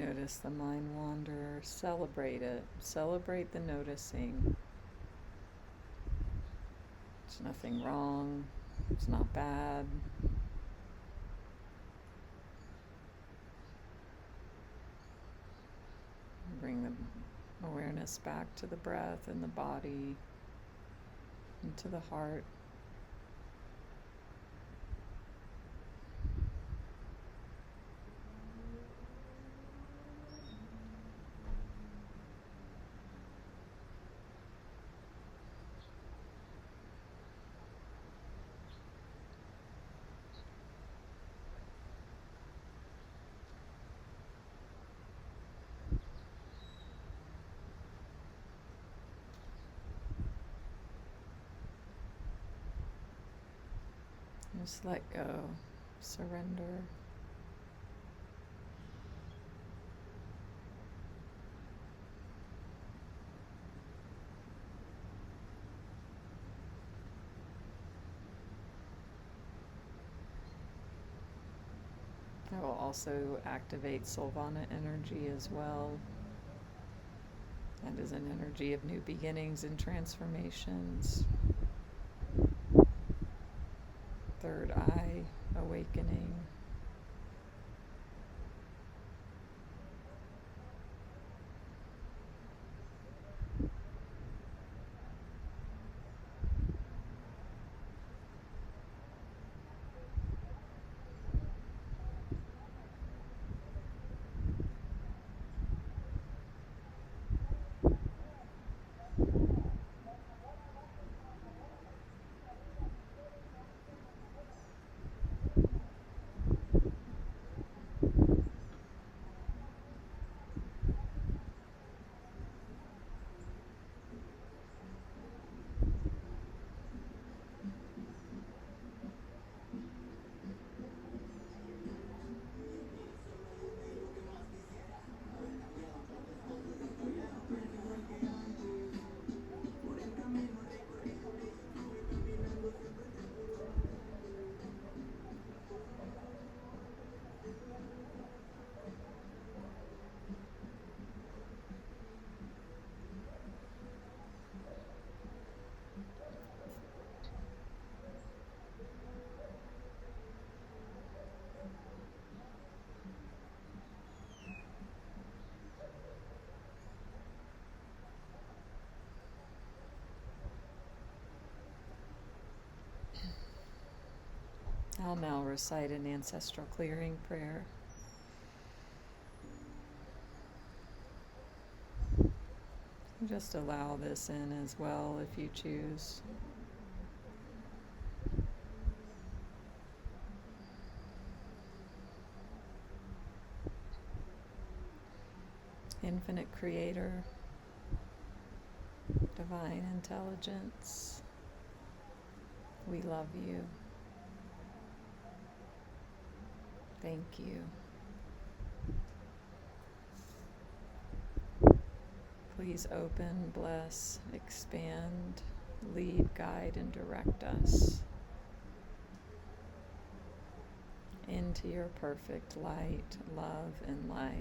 Notice the mind wander. Celebrate it. Celebrate the noticing. There's nothing wrong. It's not bad. Bring the awareness back to the breath and the body, and to the heart. Just let go, surrender. I will also activate Solvana energy as well. That is an energy of new beginnings and transformations. Third eye awakening. I'll now recite an ancestral clearing prayer. Just allow this in as well if you choose. Infinite Creator, Divine Intelligence, we love you. Thank you. Please open, bless, expand, lead, guide, and direct us into your perfect light, love, and life.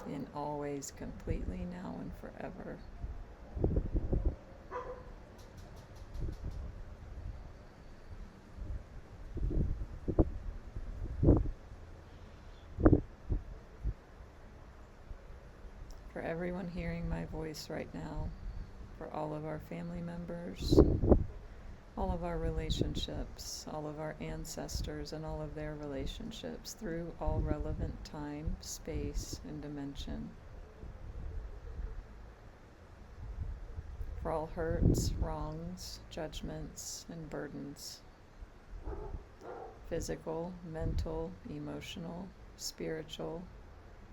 And always, completely, now and forever. For everyone hearing my voice right now, for all of our family members, all of our relationships, all of our ancestors and all of their relationships through all relevant time, space, and dimension. For all hurts, wrongs, judgments, and burdens, physical, mental, emotional, spiritual,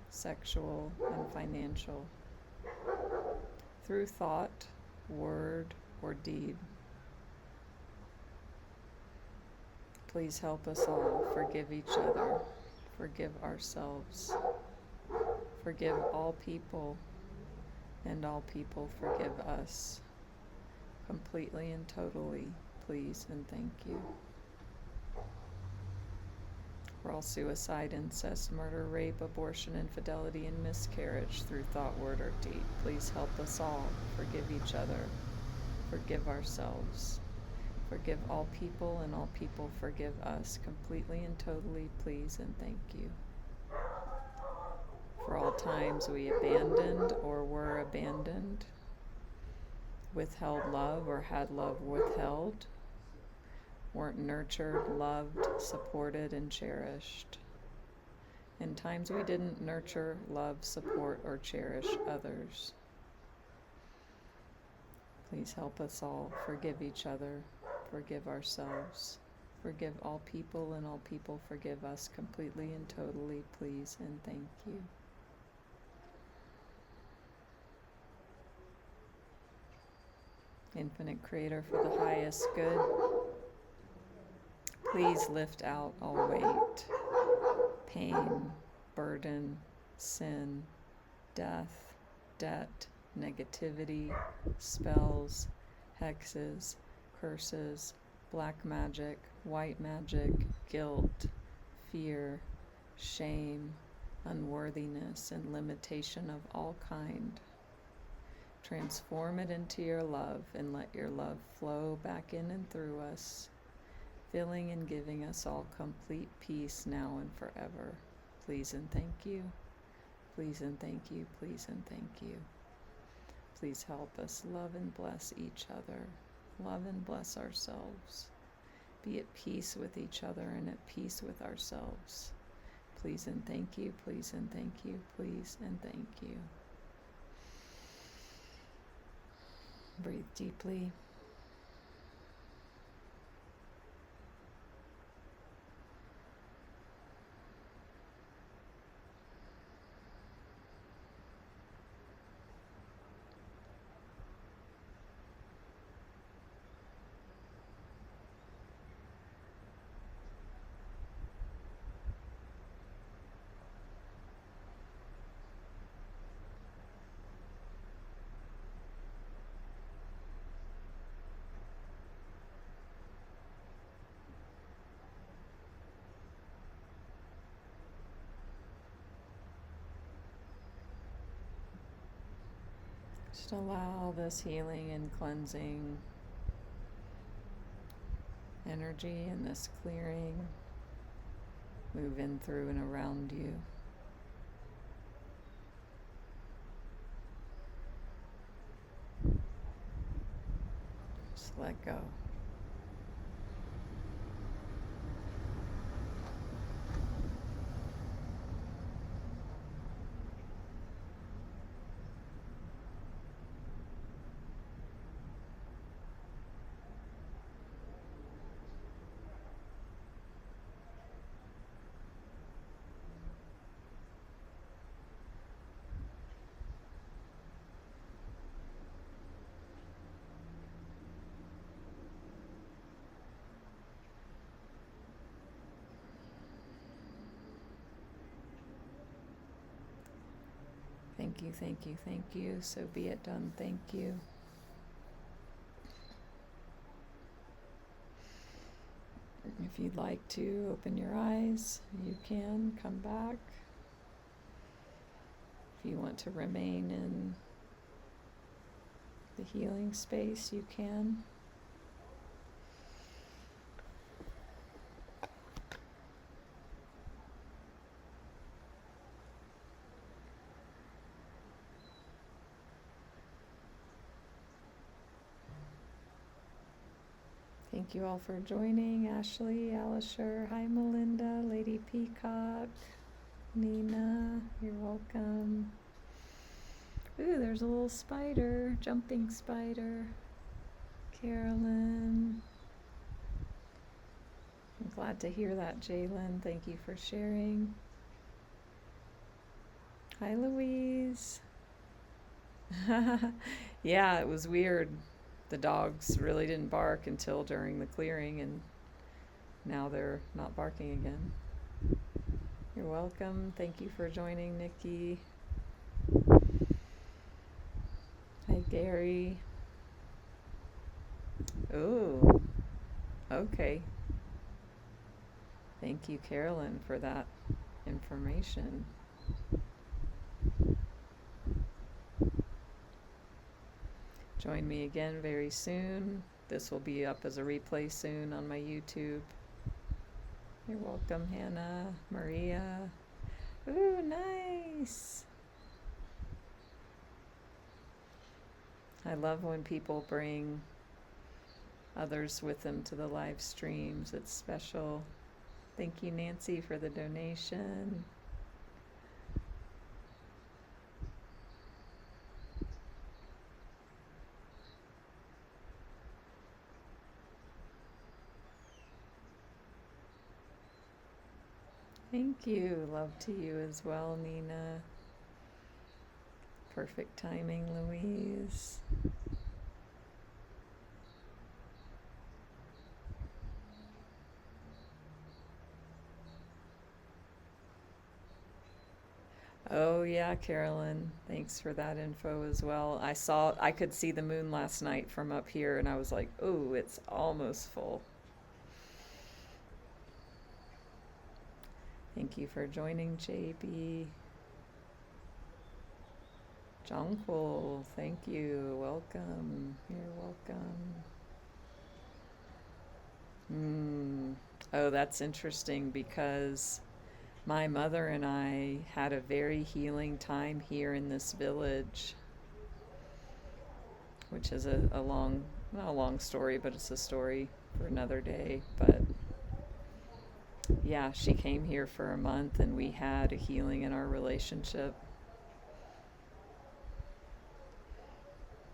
sexual, and financial, through thought, word, or deed. Please help us all forgive each other, forgive ourselves, forgive all people, and all people forgive us. Completely and totally, please and thank you. For all suicide, incest, murder, rape, abortion, infidelity, and miscarriage through thought, word, or deed. Please help us all. Forgive each other. Forgive ourselves. Forgive all people, and all people forgive us completely and totally, please, and thank you. For all times we abandoned or were abandoned, withheld love or had love withheld, weren't nurtured, loved, supported, and cherished. In times we didn't nurture, love, support, or cherish others. Please help us all. Forgive each other. Forgive ourselves. Forgive all people, and all people forgive us completely and totally, please, and thank you. Infinite Creator, for the highest good, please lift out all weight, pain, burden, sin, death, debt, negativity, spells, hexes, curses, black magic, white magic, guilt, fear, shame, unworthiness, and limitation of all kind. Transform it into your love, and let your love flow back in and through us, filling and giving us all complete peace now and forever. Please and thank you. Please and thank you. Please and thank you. Please help us love and bless each other. Love and bless ourselves. Be at peace with each other and at peace with ourselves. Please and thank you. Please and thank you. Please and thank you. Breathe deeply. Just allow this healing and cleansing energy and this clearing move in through and around you. Just let go. Thank you, thank you, thank you. So be it done. Thank you. If you'd like to open your eyes, you can come back. If you want to remain in the healing space, you can. Thank you all for joining. Ashley, Alisher, hi Melinda, Lady Peacock, Nina, you're welcome. Ooh, there's a little spider, jumping spider. Carolyn. I'm glad to hear that, Jalen. Thank you for sharing. Hi, Louise. Yeah, it was weird. The dogs really didn't bark until during the clearing, and now they're not barking again. You're welcome. Thank you for joining, Nikki. Hi, Gary. Oh, okay. Thank you, Carolyn, for that information. Join me again very soon. This will be up as a replay soon on my YouTube. You're welcome, Hannah, Maria. Ooh, nice. I love when people bring others with them to the live streams. It's special. Thank you, Nancy, for the donation. Thank you. Love to you as well, Nina. Perfect timing, Louise. Oh yeah, Carolyn. Thanks for that info as well. I could see the moon last night from up here and I was like, oh, it's almost full. Thank you for joining, JB. Jonquil, thank you. Welcome. You're welcome. Oh, that's interesting because my mother and I had a very healing time here in this village, which is a long, not a long story, but it's a story for another day. But yeah, she came here for a month and we had a healing in our relationship.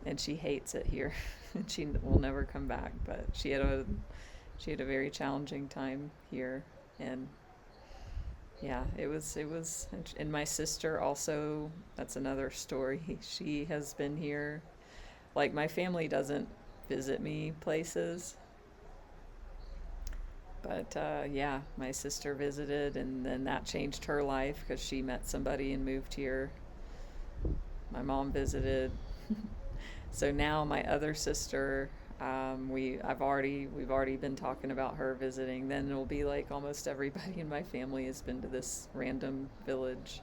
And she hates it here. And she will never come back, but she had a very challenging time here. And yeah, it was, and my sister also, that's another story. She has been here. Like, my family doesn't visit me places. But yeah, my sister visited, and then that changed her life because she met somebody and moved here. My mom visited. So now my other sister, we've already been talking about her visiting. Then it'll be like almost everybody in my family has been to this random village.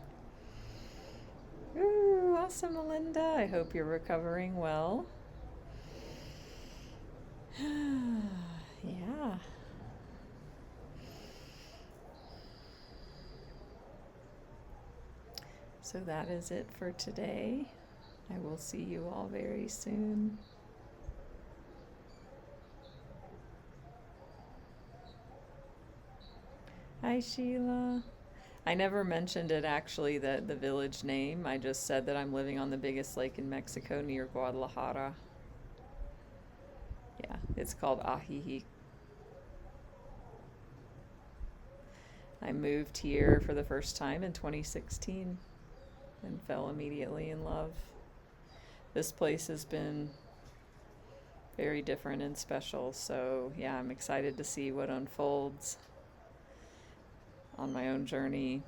Ooh, awesome, Melinda. I hope you're recovering well. Yeah. So that is it for today. I will see you all very soon. Hi, Sheila. I never mentioned it actually, the village name. I just said that I'm living on the biggest lake in Mexico near Guadalajara. Yeah, it's called Ajijic. I moved here for the first time in 2016 and fell immediately in love. This place has been very different and special, so yeah, I'm excited to see what unfolds on my own journey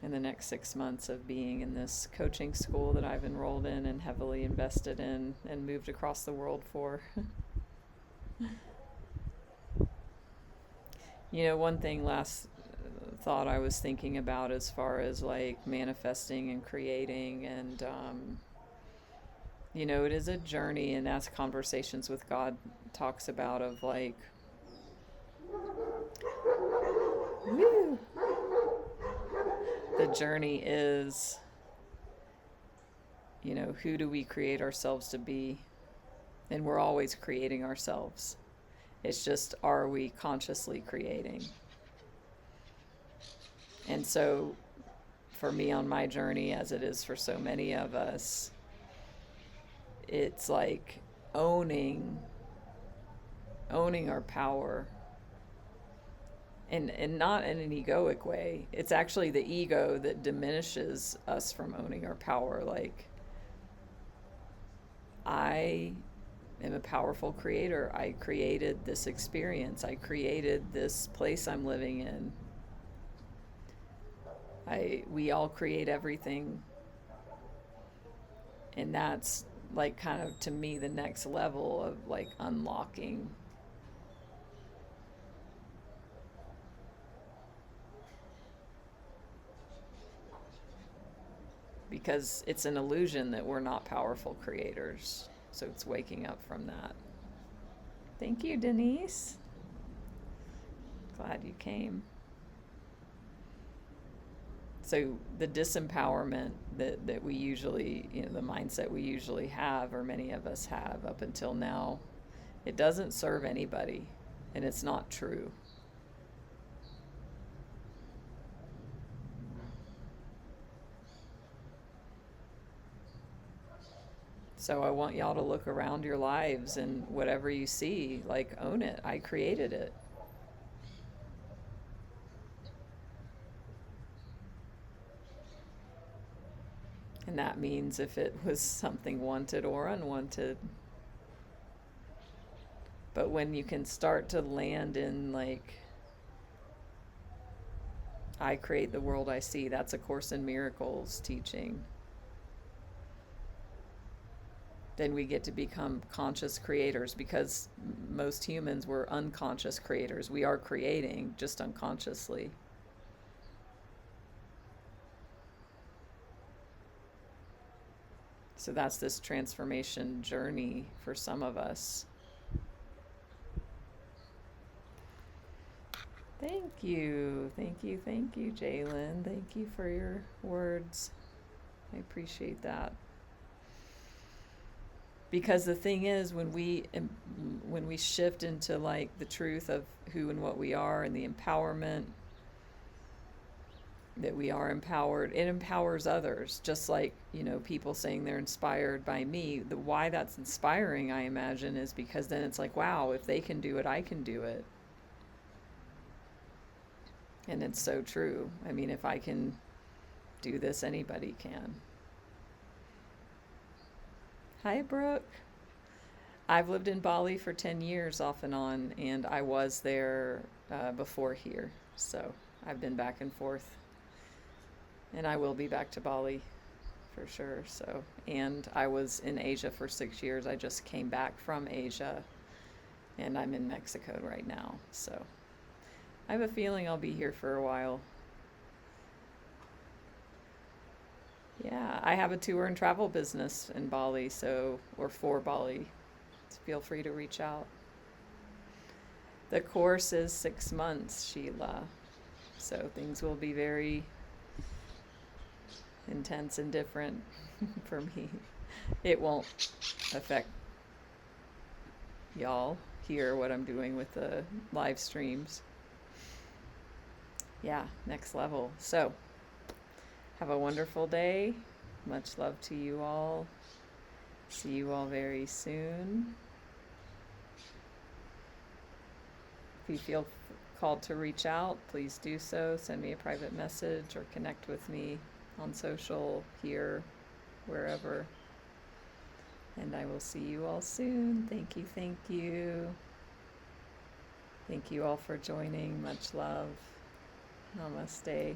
in the next 6 months of being in this coaching school that I've enrolled in and heavily invested in and moved across the world for. You know, one thing last thought I was thinking about as far as like manifesting and creating, and you know, it is a journey, and as Conversations with God talks about, of like, woo, the journey is, you know, who do we create ourselves to be? And we're always creating ourselves. It's just, are we consciously creating? And so for me on my journey, as it is for so many of us, it's like owning our power, and not in an egoic way. It's actually the ego that diminishes us from owning our power. Like, I am a powerful creator. I created this experience. I created this place I'm living in. We all create everything. And that's like kind of, to me, the next level of like unlocking because it's an illusion that we're not powerful creators. So it's waking up from that. Thank you, Denise. Glad you came. So the disempowerment that we usually, the mindset we usually have, or many of us have up until now, it doesn't serve anybody, and it's not true. So I want y'all to look around your lives, and whatever you see, like, own it. I created it. And that means if it was something wanted or unwanted. But when you can start to land in, like, I create the world I see, that's A Course in Miracles teaching. Then we get to become conscious creators, because most humans were unconscious creators. We are creating, just unconsciously. So that's this transformation journey for some of us. Thank you, Jalen. Thank you for your words. I appreciate that. Because the thing is, when we shift into, like, the truth of who and what we are, and the empowerment that we are empowered, it empowers others. Just like, people saying they're inspired by me. The why that's inspiring, I imagine, is because then it's like, wow, if they can do it, I can do it. And it's so true. I mean, if I can do this, anybody can. Hi, Brooke. I've lived in Bali for 10 years off and on, and I was there before here. So I've been back and forth. And I will be back to Bali for sure. So, and I was in Asia for 6 years. I just came back from Asia, and I'm in Mexico right now. So I have a feeling I'll be here for a while. Yeah, I have a tour and travel business in Bali, or for Bali. So feel free to reach out. The course is 6 months, Sheila. So things will be very intense and different for me. It won't affect y'all here, what I'm doing with the live streams. Yeah, next level. So have a wonderful day. Much love to you all. See you all very soon. If you feel called to reach out, please do so. Send me a private message or connect with me on social, here, wherever. And I will see you all soon. Thank you, thank you. Thank you all for joining. Much love. Namaste.